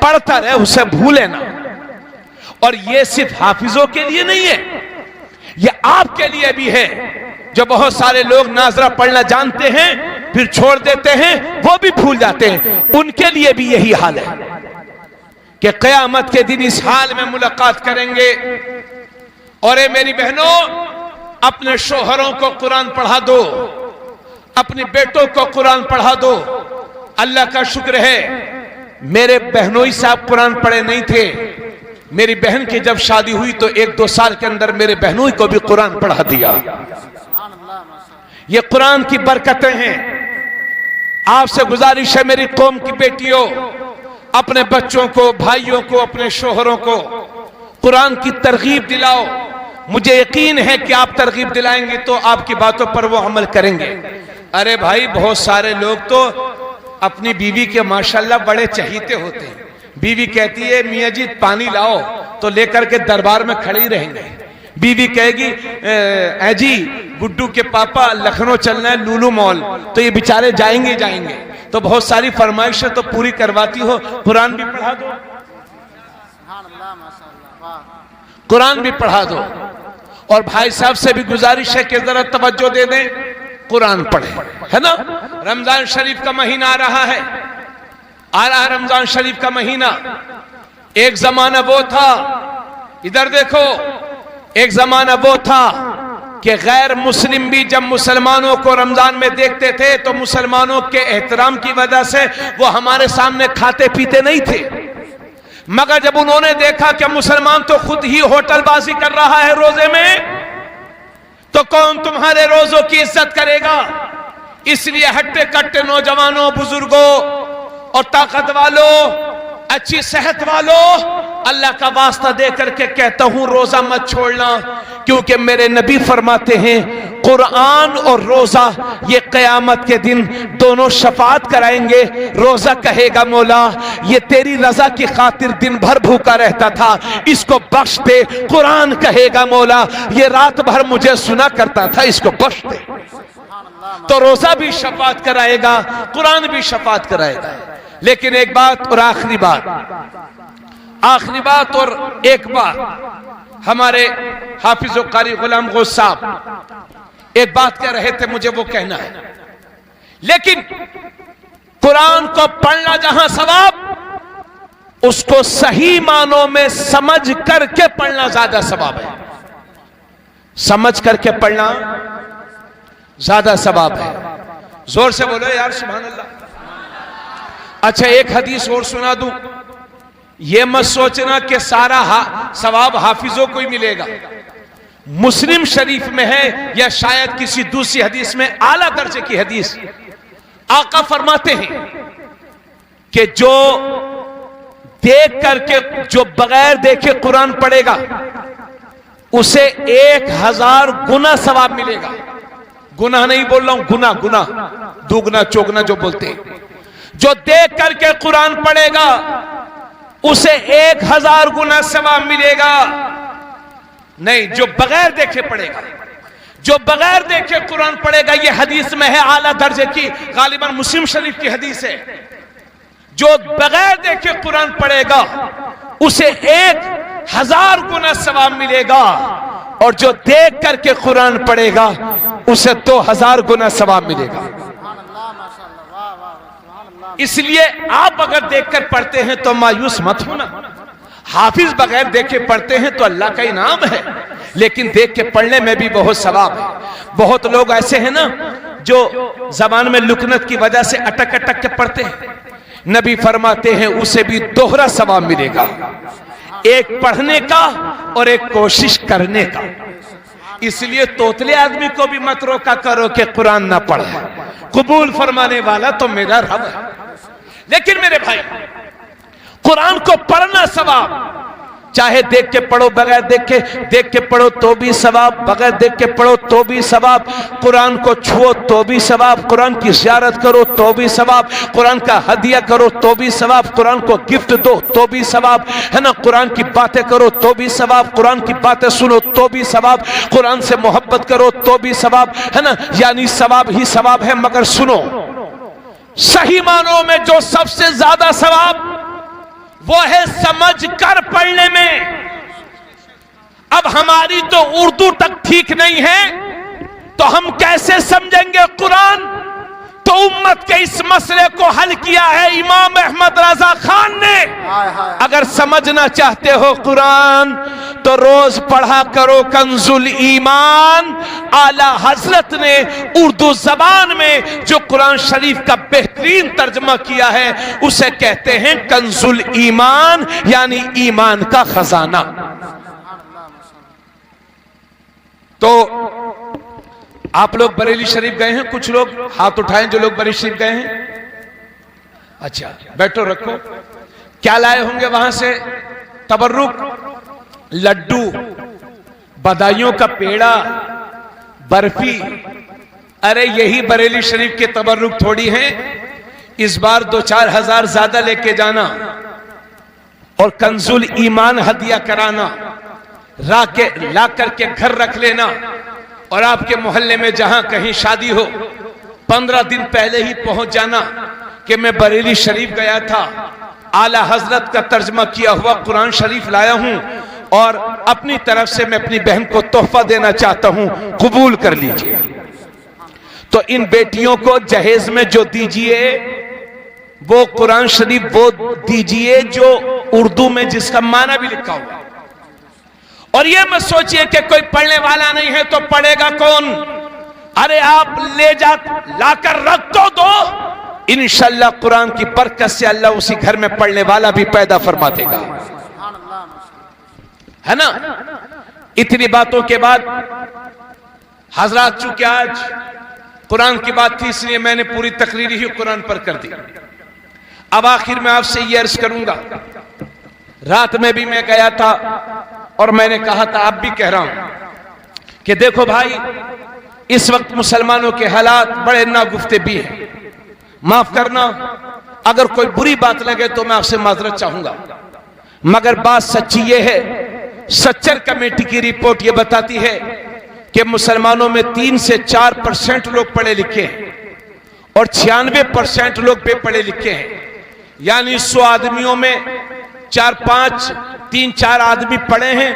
पढ़ता रहे, उसे भूले ना। और ये सिर्फ हाफिजों के लिए नहीं है, ये आपके लिए भी है। जो बहुत सारे लोग नाजरा पढ़ना जानते हैं फिर छोड़ देते हैं, वो भी भूल जाते हैं, उनके लिए भी यही हाल है कि कयामत के दिन इस हाल में मुलाकात करेंगे। और ए मेरी बहनों, अपने शोहरों को कुरान पढ़ा दो, अपने बेटों को कुरान पढ़ा दो। अल्लाह का शुक्र है मेरे बहनोई साहब कुरान पढ़े नहीं थे। मेरी बहन की जब शादी हुई तो 1-2 साल के अंदर मेरे बहनोई को भी कुरान पढ़ा दिया। ये कुरान की बरकतें हैं। आपसे गुजारिश है मेरी कौम की बेटियों, अपने बच्चों को, भाइयों को, अपने शोहरों को कुरान की तरगीब दिलाओ। मुझे यकीन है कि आप तरगीब दिलाएंगे तो आपकी बातों पर वो अमल करेंगे। अरे भाई, बहुत सारे लोग तो अपनी बीवी के माशाल्लाह बड़े चहीते होते हैं। बीवी कहती है मियाँ जी पानी लाओ, तो लेकर के दरबार में खड़े ही रहेंगे। बीवी कहेगी ऐ जी गुड्डू के पापा लखनऊ चलना है लूलू मॉल, तो ये बेचारे जाएंगे जाएंगे। तो बहुत सारी फरमाइशें तो पूरी करवाती हो, कुरान भी पढ़ा दो, कुरान भी पढ़ा दो। और भाई साहब से भी गुजारिश है कि जरा तवज्जो दे दें, कुरान पढ़े, है ना। रमजान शरीफ का महीना आ रहा है, आ रहा है रमजान शरीफ का महीना। एक जमाना वो था, इधर देखो, एक जमाना वो था कि गैर मुस्लिम भी जब मुसलमानों को रमजान में देखते थे तो मुसलमानों के एहतराम की वजह से वो हमारे सामने खाते पीते नहीं थे। मगर जब उन्होंने देखा कि मुसलमान तो खुद ही होटलबाजी कर रहा है रोजे में, तो कौन तुम्हारे रोजों की इज्जत करेगा। इसलिए हट्टे कट्टे नौजवानों, बुजुर्गों और ताकत वालों, अच्छी सेहत वालों, अल्लाह का वास्ता दे करके कहता हूं रोजा मत छोड़ना, क्योंकि मेरे नबी फरमाते हैं कुरान और रोजा ये कयामत के दिन दोनों शफात कराएंगे। रोजा कहेगा मौला ये तेरी रजा की खातिर दिन भर भूखा रहता था, इसको बख्श दे। कुरान कहेगा मौला ये रात भर मुझे सुना करता था, इसको बख्श दे। तो रोजा भी शफात कराएगा, कुरान भी शफात कराएगा। लेकिन एक बात और आखिरी बात और एक बात, हमारे हाफिज व कारी गुलाम गौस साहब एक बात कह रहे थे, मुझे वो कहना है। लेकिन कुरान को पढ़ना जहां सवाब, उसको सही मानों में समझ करके पढ़ना ज्यादा सवाब है। समझ करके पढ़ना ज्यादा सवाब है। जोर से बोलो यार सुभान अल्लाह। अच्छा, एक हदीस और सुना दूं। यह मत सोचना कि सारा सवाब हाफिजों को ही मिलेगा। मुस्लिम शरीफ में है या शायद किसी दूसरी हदीस में, आला दर्जे की हदीस, आका फरमाते हैं कि जो देख करके, जो बगैर देखे कुरान पढ़ेगा उसे 1000 गुना सवाब मिलेगा। गुनाह नहीं बोल रहा हूं, गुना गुना दुगना चौगना जो बोलते हैं। जो देख करके कुरान पढ़ेगा उसे 1000 गुना सवाब मिलेगा। नहीं, जो बगैर देखे पढ़ेगा, जो बगैर देखे कुरान पढ़ेगा, यह हदीस में है आला दर्जे की, गालिबन मुस्लिम शरीफ की हदीस है। जो बगैर देखे कुरान पढ़ेगा उसे 1000 गुना सवाब मिलेगा, और जो देख करके कुरान पढ़ेगा उसे 2000 गुना सवाब मिलेगा। इसलिए आप अगर देखकर पढ़ते हैं तो मायूस मत होना। हाफिज बगैर देखे पढ़ते हैं तो अल्लाह का इनाम है, लेकिन देख के पढ़ने में भी बहुत सवाब है। बहुत लोग ऐसे हैं ना जो जबान में लुकनत की वजह से अटक अटक के पढ़ते हैं। नबी फरमाते हैं उसे भी दोहरा सवाब मिलेगा, एक पढ़ने का और एक कोशिश करने का। इसलिए तोतले आदमी को भी मत रोका करो कि कुरान ना पढ़े, कबूल फरमाने वाला तो मेरा रब है। लेकिन मेरे भाई, कुरान को पढ़ना सवाब, चाहे देख के पढ़ो, बगैर देख के पढ़ो तो भी सवाब, बगैर देख के पढ़ो तो भी सवाब। कुरान को छुओ तो भी सवाब, कुरान की ज़ियारत करो तो भी सवाब, कुरान का हदिया करो तो भी सवाब, कुरान को गिफ्ट दो तो भी सवाब, है ना। कुरान की बातें करो तो भी सवाब, कुरान की बातें सुनो तो भी सवाब, कुरान से मोहब्बत करो तो भी सवाब, है ना। यानी सवाब ही सवाब है। मगर सुनो, सही मानों में जो सबसे ज्यादा सवाब वो है समझ कर पढ़ने में। अब हमारी तो उर्दू तक ठीक नहीं है तो हम कैसे समझेंगे कुरान। तो उम्मत के इस मसले को हल किया है इमाम अहमद रजा खान ने। अगर समझना चाहते हो कुरान तो रोज पढ़ा करो कंजुल ईमान। आला हजरत ने उर्दू जबान में जो कुरान शरीफ का बेहतरीन तर्जमा किया है उसे कहते हैं कंजुल ईमान, यानी ईमान का खजाना। तो आप लोग बरेली शरीफ गए हैं? कुछ लोग हाथ उठाएं जो लोग बरेली शरीफ गए हैं। अच्छा, बैठो रखो। क्या लाए होंगे वहां से? तबर्रुक, लड्डू, बधाइयों का पेड़ा, बर्फी। अरे यही बरेली शरीफ के तबर्रुक थोड़ी है। इस बार 2-4 हजार ज्यादा लेके जाना और कंजुल ईमान हदिया कराना, ला करके घर रख लेना और आपके मोहल्ले में जहां कहीं शादी हो 15 दिन पहले ही पहुंच जाना कि मैं बरेली शरीफ गया था, आला हजरत का तर्जमा किया हुआ कुरान शरीफ लाया हूं और अपनी तरफ से मैं अपनी बहन को तोहफा देना चाहता हूं, कबूल कर लीजिए। तो इन बेटियों को जहेज में जो दीजिए वो कुरान शरीफ वो दीजिए जो उर्दू में जिसका माना भी लिखा हुआ। और ये मत सोचिए कि कोई पढ़ने वाला नहीं है तो पढ़ेगा कौन। अरे आप ले जा लाकर रख तो दो, इंशाअल्लाह कुरान की बरकत से अल्लाह उसी घर में पढ़ने वाला भी पैदा फरमा देगा, है ना। इतनी बातों के बाद हजरात, चूंकि आज कुरान की बात थी इसलिए मैंने पूरी तकरीर ही कुरान पर कर दी। अब आखिर में आपसे ये अर्ज करूंगा, रात में भी मैं गया था और मैंने कहा था, अब भी कह रहा हूं कि देखो भाई, इस वक्त मुसलमानों के हालात बड़े नागुफ्तेबी हैं। माफ करना अगर कोई बुरी बात लगे तो मैं आपसे माजरत चाहूंगा, मगर बात सच्ची ये है, सच्चर कमेटी की रिपोर्ट ये बताती है कि मुसलमानों में 3 से 4% लोग पढ़े लिखे हैं और 96% लोग बेपढ़े लिखे हैं। यानी 100 आदमियों में 3-4 आदमी पढ़े हैं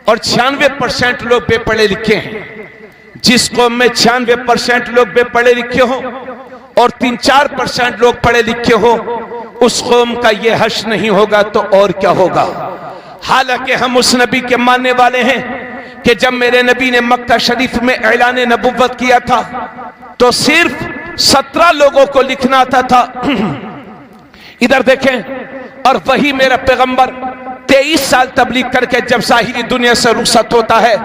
और 96% लोग बेपढ़े लिखे हैं। जिस कौम में 96% लोग बेपढ़े लिखे हो और 3-4% लोग पढ़े लिखे हो, उस कौम का ये हश्र नहीं होगा तो और क्या होगा। हालांकि हम उस नबी के मानने वाले हैं कि जब मेरे नबी ने मक्का शरीफ में ऐलान नबुव्वत किया था तो सिर्फ 17 लोगों को लिखना आता था। इधर देखें, और वही मेरा पैगंबर 23 साल तबलीग करके जब साहिरी दुनिया से रुखसत होता है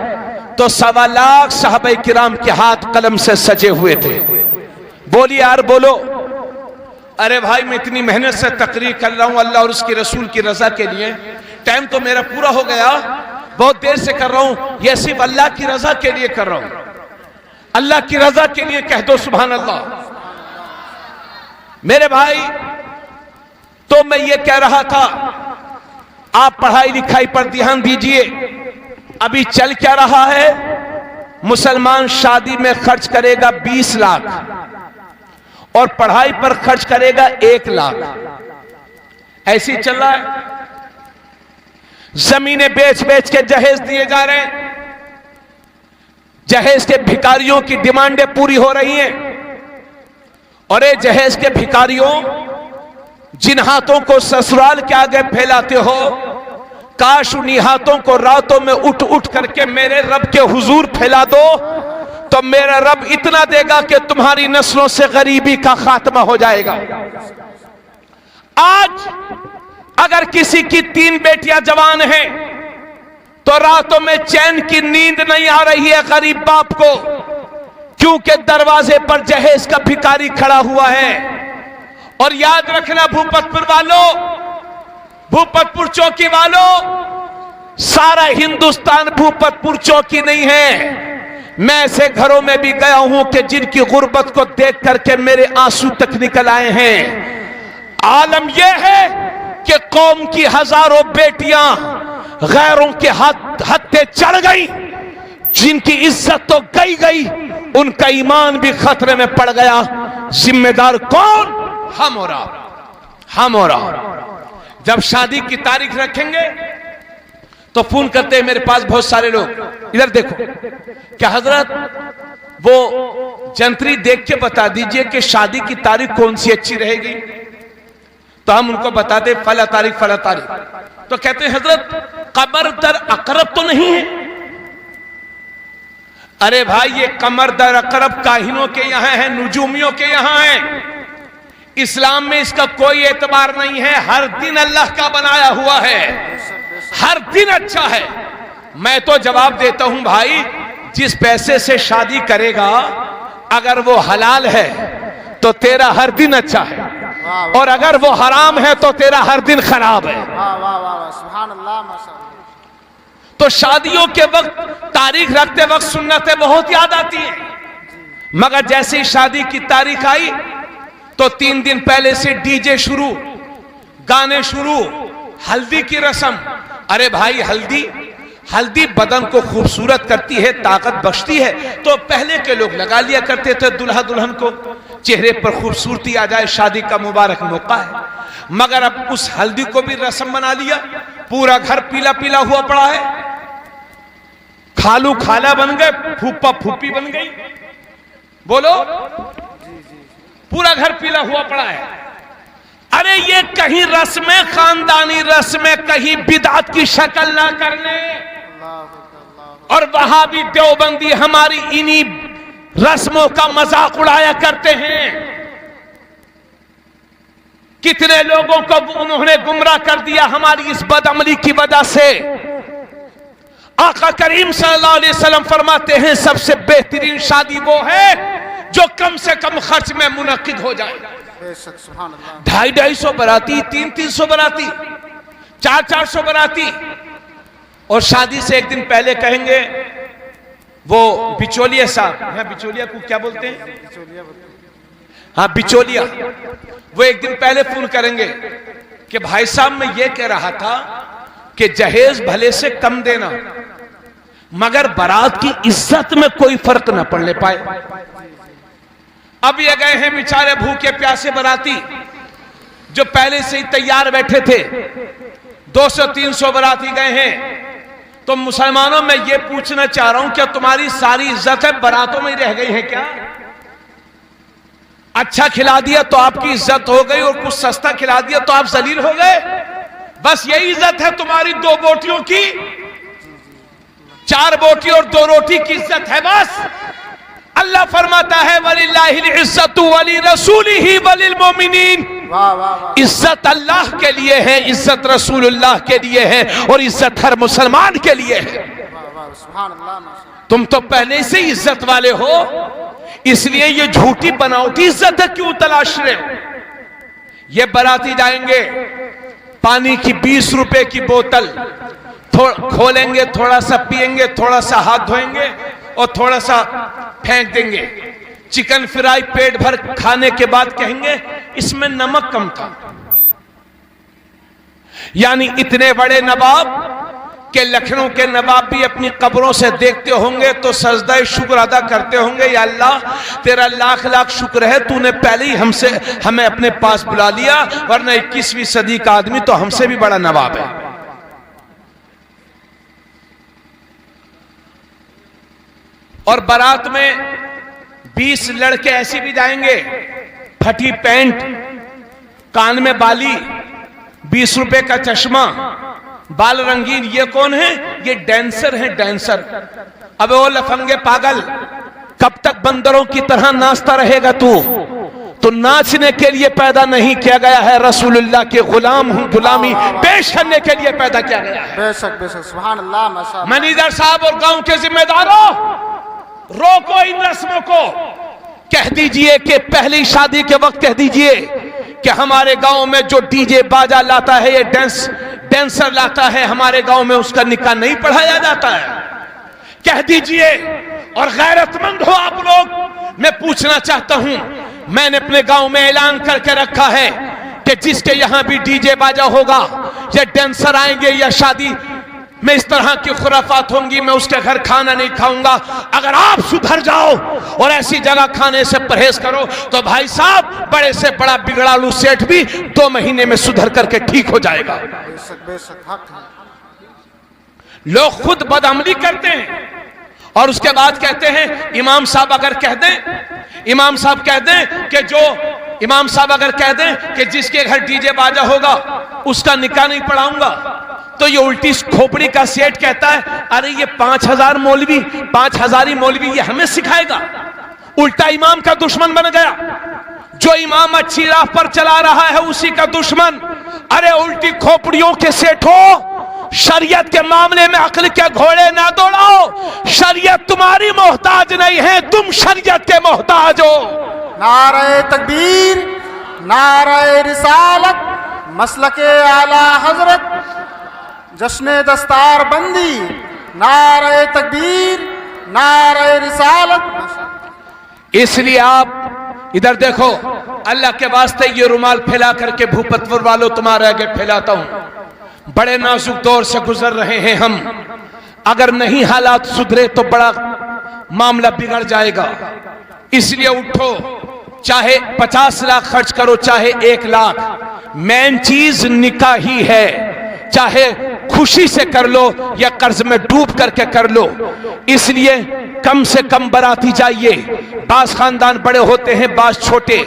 तो 1.25 लाख सहाबा किराम के हाथ कलम से सजे हुए थे। बोलिए यार, बोलो। अरे भाई, मैं इतनी मेहनत से तकरीर कर रहा हूं अल्लाह और उसकी रसूल की रजा के लिए। टाइम तो मेरा पूरा हो गया, बहुत देर से कर रहा हूं। यह सिर्फ अल्लाह की रजा के लिए कर रहा हूं। अल्लाह की रजा के लिए कह दो सुभान अल्लाह। मेरे भाई, तो मैं ये कह रहा था, आप पढ़ाई लिखाई पर ध्यान दीजिए। अभी चल क्या रहा है, मुसलमान शादी में खर्च करेगा 20 लाख और पढ़ाई पर खर्च करेगा 1 लाख। ऐसे चल रहा है। जमीनें बेच बेच के जहेज दिए जा रहे हैं। जहेज के भिखारियों की डिमांडें पूरी हो रही हैं। और ये जहेज के भिखारियों, जिन हाथों को ससुराल के आगे फैलाते हो, काश उन्हीं हाथों को रातों में उठ उठ करके मेरे रब के हुजूर फैला दो, तो मेरा रब इतना देगा कि तुम्हारी नस्लों से गरीबी का खात्मा हो जाएगा। आज अगर किसी की 3 बेटियां जवान हैं तो रातों में चैन की नींद नहीं आ रही है गरीब बाप को, क्योंकि दरवाजे पर जहेज का भिखारी खड़ा हुआ है। और याद रखना भूपतपुर वालों, भूपतपुर चौकी वालों, सारा हिंदुस्तान भूपतपुर चौकी नहीं है। मैं ऐसे घरों में भी गया हूं कि जिनकी गुर्बत को देख करके मेरे आंसू तक निकल आए हैं। आलम यह है कि कौम की हजारों बेटियां गैरों के हत्थे चढ़ गई, जिनकी इज्जत तो गई, उनका ईमान भी खतरे में पड़ गया। जिम्मेदार कौन? हम और आप। जब शादी की तारीख रखेंगे तो फोन करते हैं मेरे पास बहुत सारे लोग, इधर देखो क्या हजरत वो जंतरी देख के बता दीजिए कि शादी की तारीख कौन सी अच्छी रहेगी। तो हम उनको बताते फला तारीख फला तारीख। तो कहते हैं हजरत कमर दर अकरब तो नहीं है। अरे भाई ये कमर दर अकरब काहिनों के यहां है, नुजूमियों के यहां है। इस्लाम में इसका कोई एतबार नहीं है। हर दिन अल्लाह का बनाया हुआ है, हर दिन अच्छा है। मैं तो जवाब देता हूं भाई, जिस पैसे से शादी करेगा अगर वो हलाल है तो तेरा हर दिन अच्छा है, और अगर वो हराम है तो तेरा हर दिन खराब है।
सुभान अल्लाह, माशाअल्लाह।
तो शादियों के वक्त तारीख रखते वक्त सुन्नतें बहुत याद आती हैं, मगर जैसे ही शादी की तारीख आई तो 3 दिन पहले से डीजे शुरू, गाने शुरू, हल्दी की रस्म। अरे भाई हल्दी बदन को खूबसूरत करती है, ताकत बख्शती है। तो पहले के लोग लगा लिया करते थे दुल्हा दुल्हन को, चेहरे पर खूबसूरती आ जाए, शादी का मुबारक मौका है। मगर अब उस हल्दी को भी रस्म बना लिया, पूरा घर पीला पीला हुआ पड़ा है, खालू खाला बन गए, फूफा फूफी बन गई। बोलो, पूरा घर पीला हुआ पड़ा है। अरे ये कहीं रस्में खानदानी रस्में, कहीं बिदअत की शक्ल ना करने। और वहां भी देवबंदी हमारी इन्हीं रस्मों का मजाक उड़ाया करते हैं। कितने लोगों को उन्होंने गुमराह कर दिया हमारी इस बदअमली की वजह से। आका करीम सल्लल्लाहु अलैहि वसल्लम फरमाते हैं सबसे बेहतरीन शादी वो है जो कम से कम खर्च में मुनक्किद हो जाए। 250-250 बराती, 300-300 बराती, 400-400 बराती। और शादी से एक दिन पहले कहेंगे वो बिचौलिया साहब, हाँ बिचौलिया को क्या बोलते हैं, हाँ बिचौलिया, वो एक दिन पहले फोन करेंगे कि भाई साहब मैं ये कह रहा था कि जहेज भले से कम देना, मगर बारात की इज्जत में कोई फर्क ना पड़ने पाए। अब ये गए हैं बेचारे भूखे प्यासे बराती जो पहले से ही तैयार बैठे थे, 200-300 बराती गए हैं। तो मुसलमानों में ये पूछना चाह रहा हूं, क्या तुम्हारी सारी इज्जत है बारातों में ही रह गई है क्या? अच्छा खिला दिया तो आपकी इज्जत हो गई, और कुछ सस्ता खिला दिया तो आप जलील हो गए? बस यही इज्जत है तुम्हारी 2 बोटियों की? 4 बोटी और 2 रोटी की इज्जत है बस? अल्लाह फरमाता है वलिल्लाहिल इज्जतु वली रसूलिही वलिल मोमिनीन। इज्जत अल्लाह के लिए है, इज्जत रसूलुल्लाह के लिए है, और इज्जत हर मुसलमान के लिए है। तुम तो पहले से ही इज्जत वाले हो, इसलिए ये झूठी बनावटी इज्जत है क्यों तलाश रहे हो? ये बाराती जाएंगे, पानी की 20 रुपए की बोतल खोलेंगे, थोड़ा सा पिएंगे, थोड़ा सा हाथ धोएंगे और थोड़ा सा फेंक देंगे। चिकन फ्राई पेट भर खाने के बाद कहेंगे इसमें नमक कम था। यानी इतने बड़े नवाब के लखनऊ के नवाब भी अपनी कब्रों से देखते होंगे तो सजदा शुक्र अदा करते होंगे, या अल्लाह तेरा लाख लाख शुक्र है, तूने पहले ही हमें अपने पास बुला लिया, वरना 21वीं सदी का आदमी तो हमसे भी बड़ा नवाब है। और बारात में 20 लड़के ऐसे भी जाएंगे, फटी पैंट, कान में बाली, 20 रुपए का चश्मा, बाल रंगीन। ये कौन है? ये डांसर है, डांसर। अबे वो लफंगे पागल, कब तक बंदरों की तरह नाचता रहेगा तू? तो नाचने के लिए पैदा नहीं किया गया है, रसूलुल्लाह के गुलाम हूं, गुलामी पेश करने के लिए पैदा किया गया है।
बेशक बेशक, सुभान अल्लाह, माशाअल्लाह।
मैनेजर साहब और गांव के जिम्मेदारों, रोको इन रस्मों को। कह दीजिए कि पहली शादी के वक्त कह दीजिए कि हमारे गांव में जो डीजे बाजा लाता है, ये डांसर लाता है, हमारे गांव में उसका निकाह नहीं पढ़ाया जाता है। कह दीजिए, और गैरतमंद हो आप लोग। मैं पूछना चाहता हूं, मैंने अपने गांव में ऐलान करके रखा है कि जिसके यहां भी डीजे बाजा होगा या डांसर आएंगे या शादी में इस तरह की खुराफात होंगी, मैं उसके घर खाना नहीं खाऊंगा। अगर आप सुधर जाओ और ऐसी जगह खाने से परहेज करो तो भाई साहब बड़े से बड़ा बिगड़ालू सेठ भी 2 महीने में सुधर करके ठीक हो जाएगा।
बेशक बेशक, हक है।
लोग खुद बदअमली करते हैं और उसके बाद कहते हैं इमाम साहब अगर कह दें, इमाम साहब कह दें कि जो इमाम साहब अगर कह दें कि जिसके घर डीजे बाजा होगा उसका निकाह नहीं पढ़ाऊंगा, तो ये उल्टी खोपड़ी का सेठ कहता है अरे ये 5000 मौलवी 5000 मौलवी ये हमें सिखाएगा। उल्टा इमाम का दुश्मन बन गया। जो इमाम अच्छी राह पर चला रहा है उसी का दुश्मन। अरे उल्टी खोपड़ियों के सेठों, शरीयत के मामले में अक्ल के घोड़े ना दौड़ाओ। शरीयत तुम्हारी मोहताज नहीं है, तुम शरीयत के मोहताज हो।
नारे तकबीर, नारे रिसालत, मसलके आला हजरत, जश्न दस्तार बंदी, नारे तकबीर, नारे रिसालत।
इसलिए आप इधर देखो, अल्लाह के वास्ते ये रुमाल फैला करके भूपतपुर वालों तुम्हारे आगे फैलाता हूं। बड़े नाजुक दौर से गुजर रहे हैं हम। अगर नहीं हालात सुधरे तो बड़ा मामला बिगड़ जाएगा। इसलिए उठो, चाहे 50 लाख खर्च करो चाहे 1 लाख, मेन चीज निकाह ही है। चाहे खुशी से कर लो या कर्ज में डूब करके कर लो। इसलिए कम से कम बाराती जाइए। बास खानदान बड़े होते हैं, बास छोटे।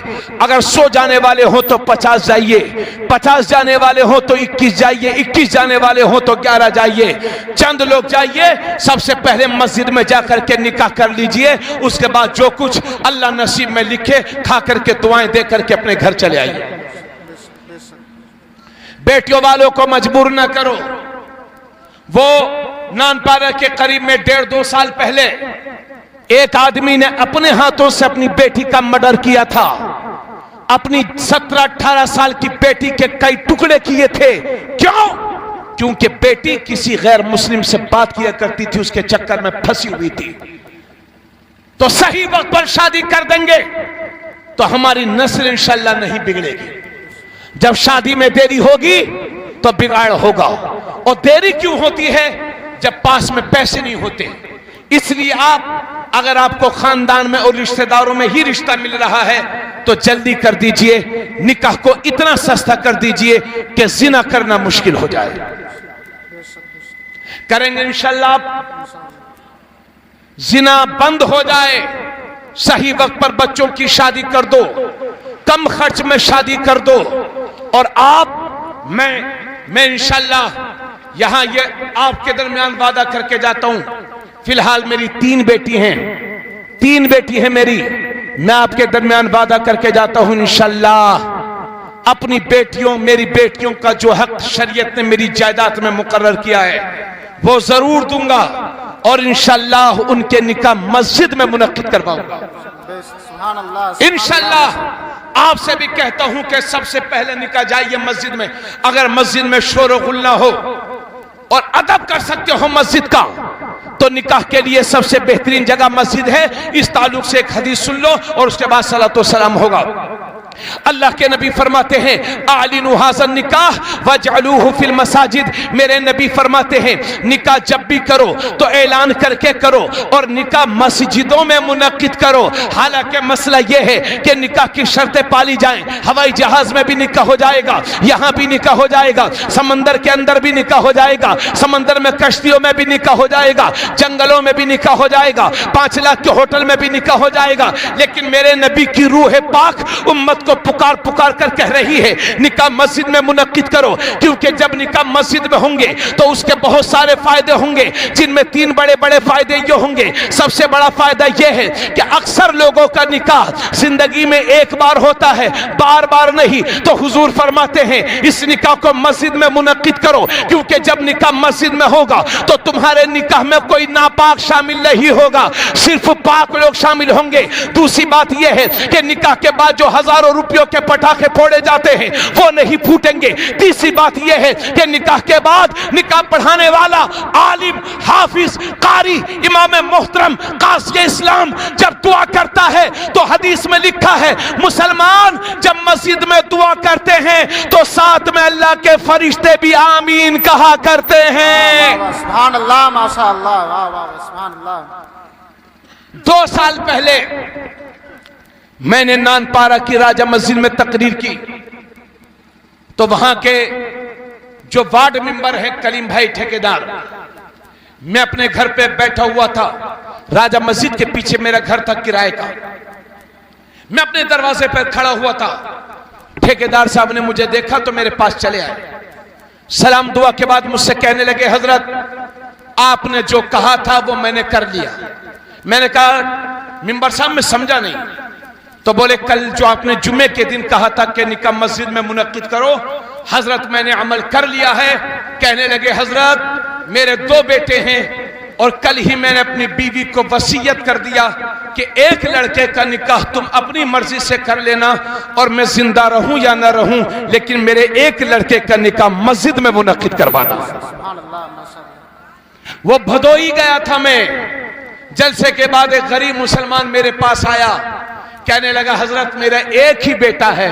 अगर 100 जाने वाले हो तो 50 जाइए, 50 जाने वाले हो तो 21 जाइए, 21 जाने वाले हो तो 11 जाइए। चंद लोग जाइए, सबसे पहले मस्जिद में जाकर के निकाह कर लीजिए। उसके बाद जो कुछ अल्लाह नसीब में लिखे खा करके दुआएं दे करके अपने घर चले आइए। बेटियों वालों को मजबूर ना करो। वो नानपारा के करीब में 1.5-2 साल पहले एक आदमी ने अपने हाथों से अपनी बेटी का मर्डर किया था। अपनी 17-18 साल की बेटी के कई टुकड़े किए थे। क्यों? क्योंकि बेटी किसी गैर मुस्लिम से बात किया करती थी, उसके चक्कर में फंसी हुई थी। तो सही वक्त पर शादी कर देंगे तो हमारी नस्ल इंशाल्लाह नहीं बिगड़ेगी। जब शादी में देरी होगी तो बिगाड़ होगा। और देरी क्यों होती है? जब पास में पैसे नहीं होते। इसलिए आप, अगर आपको खानदान में और रिश्तेदारों में ही रिश्ता मिल रहा है तो जल्दी कर दीजिए। निकाह को इतना सस्ता कर दीजिए कि जिना करना मुश्किल हो जाए। करेंगे इंशाल्लाह, जिना बंद हो जाए। सही वक्त पर बच्चों की शादी कर दो, कम खर्च में शादी कर दो। और आप, मैं इंशाल्लाह यहां ये आपके दरमियान वादा करके जाता हूं। फिलहाल मेरी 3 बेटी हैं, 3 बेटी हैं मेरी। मैं आपके दरमियान वादा करके जाता हूं इंशाल्लाह अपनी बेटियों, मेरी बेटियों का जो हक शरीयत ने मेरी जायदाद में मुकर्रर किया है वो जरूर दूंगा। और इंशाल्लाह उनके निकाह मस्जिद में मुनक्किद करवाऊंगा इंशाल्लाह। आपसे भी कहता हूं कि सबसे पहले निकाह जाइए मस्जिद में। अगर मस्जिद में शोर गुल ना हो और अदब कर सकते हो मस्जिद का, तो निकाह के लिए सबसे बेहतरीन जगह मस्जिद है। इस ताल्लुक से एक हदीस सुन लो और उसके बाद सलातो सलाम होगा। अल्लाह के नबी फरमाते हैं, आलिनु हाज़न निकाह वजअलूहु फिल मसाजिद। मेरे नबी फरमाते हैं, निकाह जब भी करो तो ऐलान करके करो और निकाह मस्जिदों में मुनक्किद करो। हालांकि मसला यह है कि निकाह की शर्तें पाली जाएं। हवाई जहाज में भी निकाह हो जाएगा, यहां भी निकाह हो जाएगा, समंदर के अंदर भी निकाह हो जाएगा, समंदर में कश्तियों में भी निकाह हो जाएगा, जंगलों में भी निकाह हो जाएगा, 5 लाख के होटल में भी निकाह हो जाएगा। लेकिन मेरे नबी की रूह पाक उम्मत को पुकार पुकार कर कह रही है, निकाह मस्जिद में मुनक्किद करो। क्योंकि जब निकाह मस्जिद में होंगे तो उसके बहुत सारे फायदे होंगे, जिनमें 3 बड़े बड़े फायदे ये होंगे। सबसे बड़ा फायदा यह है कि अक्सर लोगों का निकाह जिंदगी में एक बार होता है, बार बार नहीं। तो हुजूर फरमाते हैं, इस निकाह को मस्जिद में मुनक्किद करो। क्योंकि जब निकाह मस्जिद में होगा तो तुम्हारे निकाह में कोई नापाक शामिल नहीं होगा, सिर्फ पाक लोग शामिल होंगे। दूसरी बात यह है कि निकाह के बाद जो हजारों रुपयों के पटाखे फोड़े जाते हैं वो नहीं फूटेंगे। तीसरी बात यह है कि निकाह के बाद निकाह पढ़ाने वाला आलिम, हाफिज, कारी, इमाम मोहतरम, काज़ी इस्लाम जब दुआ करता है तो हदीस में लिखा है, मुसलमान जब मस्जिद में दुआ करते हैं तो साथ में अल्लाह के फरिश्ते भी आमीन कहा करते हैं।
सुभान अल्लाह, माशाअल्लाह, वाह वाह, सुभान अल्लाह।
2 साल पहले मैंने नानपारा की राजा मस्जिद में तकरीर की तो वहां के जो वार्ड मेंबर है कलीम भाई ठेकेदार, मैं अपने घर पे बैठा हुआ था। राजा मस्जिद के पीछे मेरा घर था किराए का। मैं अपने दरवाजे पर खड़ा हुआ था, ठेकेदार साहब ने मुझे देखा तो मेरे पास चले आए। सलाम दुआ के बाद मुझसे कहने लगे, हजरत आपने जो कहा था वो मैंने कर लिया। मैंने कहा मिंबर साहब मैं समझा नहीं। तो बोले कल जो आपने जुमे के दिन कहा था कि निकाह मस्जिद में मुनक्किद करो, हजरत मैंने अमल कर लिया है। कहने लगे हजरत मेरे 2 बेटे हैं और कल ही मैंने अपनी बीवी को वसीयत कर दिया कि एक लड़के का निकाह तुम अपनी मर्जी से कर लेना और मैं जिंदा रहूं या ना रहूं, लेकिन मेरे एक लड़के का निकाह मस्जिद में मुनक्किद करवाना। वो भदोई गया था मैं। जलसे के बाद एक गरीब मुसलमान मेरे पास आया, कहने लगा हजरत मेरा एक ही बेटा है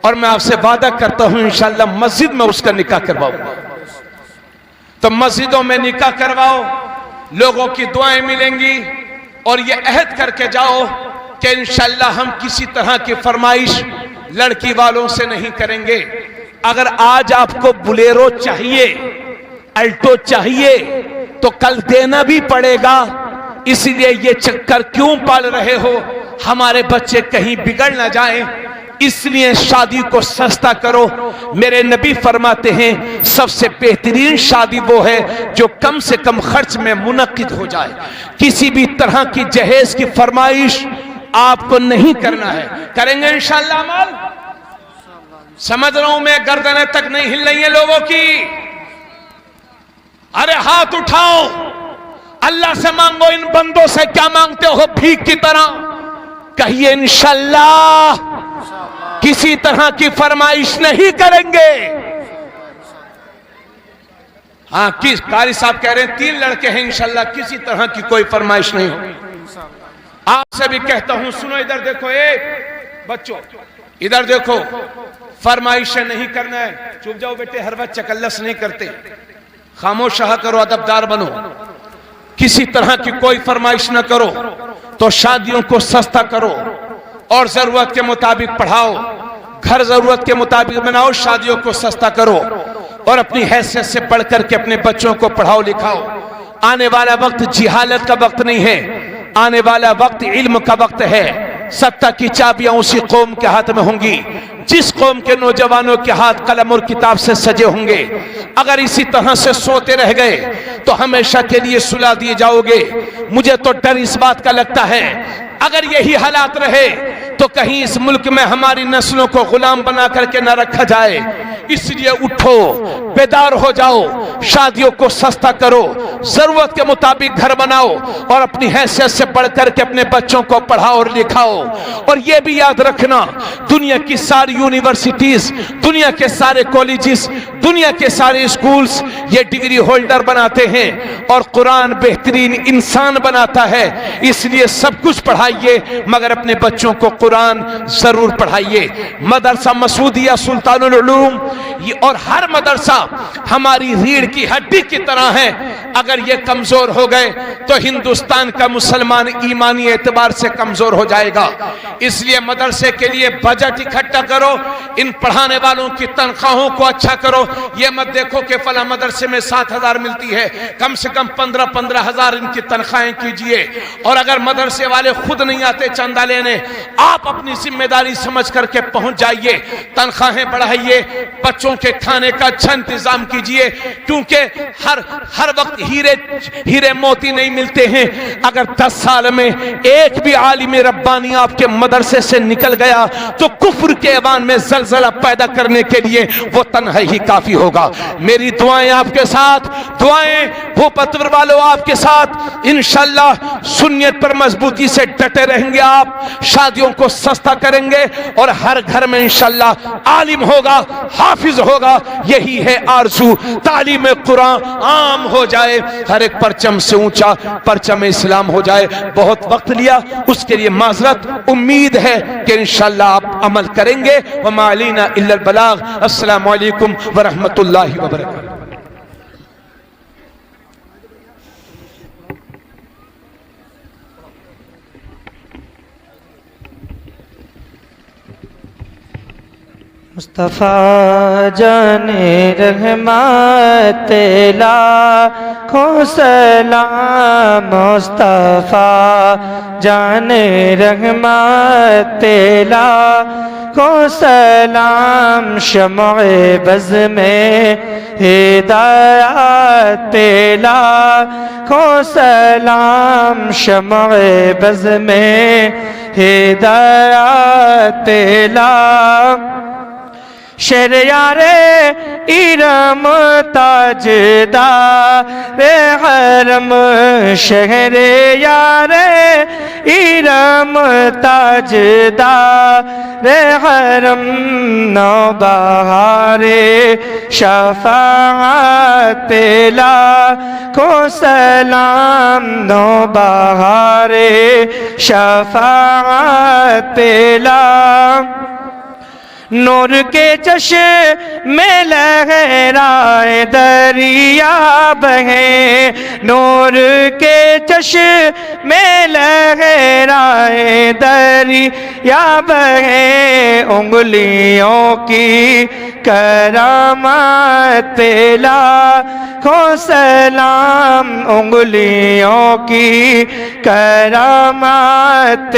और मैं आपसे वादा करता हूं इंशाअल्लाह मस्जिद में उसका निकाह करवाऊंगा। तो मस्जिदों में निकाह करवाओ, लोगों की दुआएं मिलेंगी और ये अहद करके जाओ कि इंशाअल्लाह हम किसी तरह की फरमाइश लड़की वालों से नहीं करेंगे। अगर आज आपको बुलेरो चाहिए, अल्टो चाहिए तो कल देना भी पड़ेगा। इसलिए ये चक्कर क्यों पाल रहे हो, हमारे बच्चे कहीं बिगड़ ना जाएं, इसलिए शादी को सस्ता करो। मेरे नबी फरमाते हैं सबसे बेहतरीन शादी वो है जो कम से कम खर्च में मुनक्किद हो जाए। किसी भी तरह की जहेज की फरमाइश आपको नहीं करना है। करेंगे इंशाअल्लाह अमल। समझ रहा हूं मैं, गर्दनें तक नहीं हिल रही है लोगों की। अरे हाथ उठाओ, अल्लाह से मांगो। इन बंदों से क्या मांगते हो भीख की तरह? कहिए इंशाअल्लाह किसी तरह की फरमाइश नहीं करेंगे। हाँ, किस कारी साहब कह रहे हैं 3 लड़के हैं इंशाअल्लाह किसी तरह की कोई फरमाइश नहीं होगी। आपसे भी कहता हूं सुनो, इधर देखो, बच्चों इधर देखो, फरमाइशें नहीं करना है। चुप जाओ बेटे, हर वक्त चकल्लस नहीं करते, खामोश रहा करो, अदबदार बनो। किसी तरह की कोई फरमाइश न करो। तो शादियों को सस्ता करो और जरूरत के मुताबिक पढ़ाओ, घर जरूरत के मुताबिक बनाओ, शादियों को सस्ता करो और अपनी हैसियत से पढ़ करके अपने बच्चों को पढ़ाओ लिखाओ। आने वाला वक्त जिहालत का वक्त नहीं है, आने वाला वक्त इल्म का वक्त है। सत्ता की चाबियां उसी कौम के हाथ में होंगी जिस कौम के नौजवानों के हाथ कलम और किताब से सजे होंगे। अगर इसी तरह से सोते रह गए तो हमेशा के लिए सुला दिए जाओगे। मुझे तो डर इस बात का लगता है अगर यही हालात रहे तो कहीं इस मुल्क में हमारी नस्लों को गुलाम बना करके न रखा जाए। इसलिए उठो, बेदार हो जाओ, शादियों को सस्ता करो, जरूरत के मुताबिक घर बनाओ और अपनी हैसियत से पढ़ करके अपने बच्चों को पढ़ाओ और लिखाओ। और यह भी याद रखना, दुनिया की सारी यूनिवर्सिटीज, दुनिया के सारे कॉलेजेस, दुनिया के सारे स्कूल्स ये डिग्री होल्डर बनाते हैं और कुरान बेहतरीन इंसान बनाता है। इसलिए सब कुछ पढ़ाइए मगर अपने बच्चों को कुरान जरूर पढ़ाइए। मदरसा मसूदिया सुल्तानुल उलूम और हर मदरसा हमारी रीढ़ की हड्डी की तरह है। अगर ये कमजोर हो गए तो हिंदुस्तान का मुसलमान ईमानी एतबार से कमजोर हो जाएगा। इसलिए मदरसे के लिए बजट इकट्ठा करो, इन पढ़ाने वालों की तनख्वाहों को अच्छा करो। ये मत देखो कि फला मदरसे में 7,000 मिलती है, कम से कम 15-15 हजार इनकी तनख्वाहें कीजिए। और अगर मदरसे वाले खुद नहीं आते चंदा लेने, आप अपनी जिम्मेदारी समझ करके पहुंच जाइए, तनख्वाहें बढ़ाइए, बच्चों के खाने का अच्छा इंतजाम कीजिए। क्योंकि हर वक्त हीरे मोती नहीं मिलते हैं। अगर 10 साल में एक भी आलिम रब्बानी आपके मदरसे से निकल गया तो कुफ्र के ऐवान में जलजला पैदा करने के लिए वो तन्हा ही काफी होगा। मेरी दुआएं आपके साथ, दुआएं वो पत्र वालों आपके साथ। इंशाअल्लाह सुन्नियत पर मजबूती से डटे रहेंगे आप, शादियों को सस्ता करेंगे और हर घर में इंशाअल्लाह आलिम होगा, हाफिज होगा। यही है आरज़ू, तालीम कुरान आम हो जाए, हर एक परचम से ऊंचा परचम इस्लाम हो जाए। बहुत वक्त लिया उसके लिए माजरत, उम्मीद है कि इंशाअल्लाह आप अमल करेंगे। व मा अलैना इल्लल बलाग। अस्सलामु अलैकुम व रहमतुल्लाहि व बरकातहू।
मुस्तफ़ा जाने रहमत लाखों सलाम मुस्तफ़ा जाने रहमत लाखों सलाम शम्अ बज़ में हिदायत लाखों सलाम शम्अ बज़ में हिदायत शेर यारे इरम ताजदार हरम शहर यारे इरम ताजदार हरम नौबहारे शफाअत लाखों सलाम नौबहारे शफाअत नूर के चश्मे लहराए दरिया बहे नूर के चश्मे लहराए दरिया बहे उंगलियों की करामत लाखों सलाम उंगलियों की करामत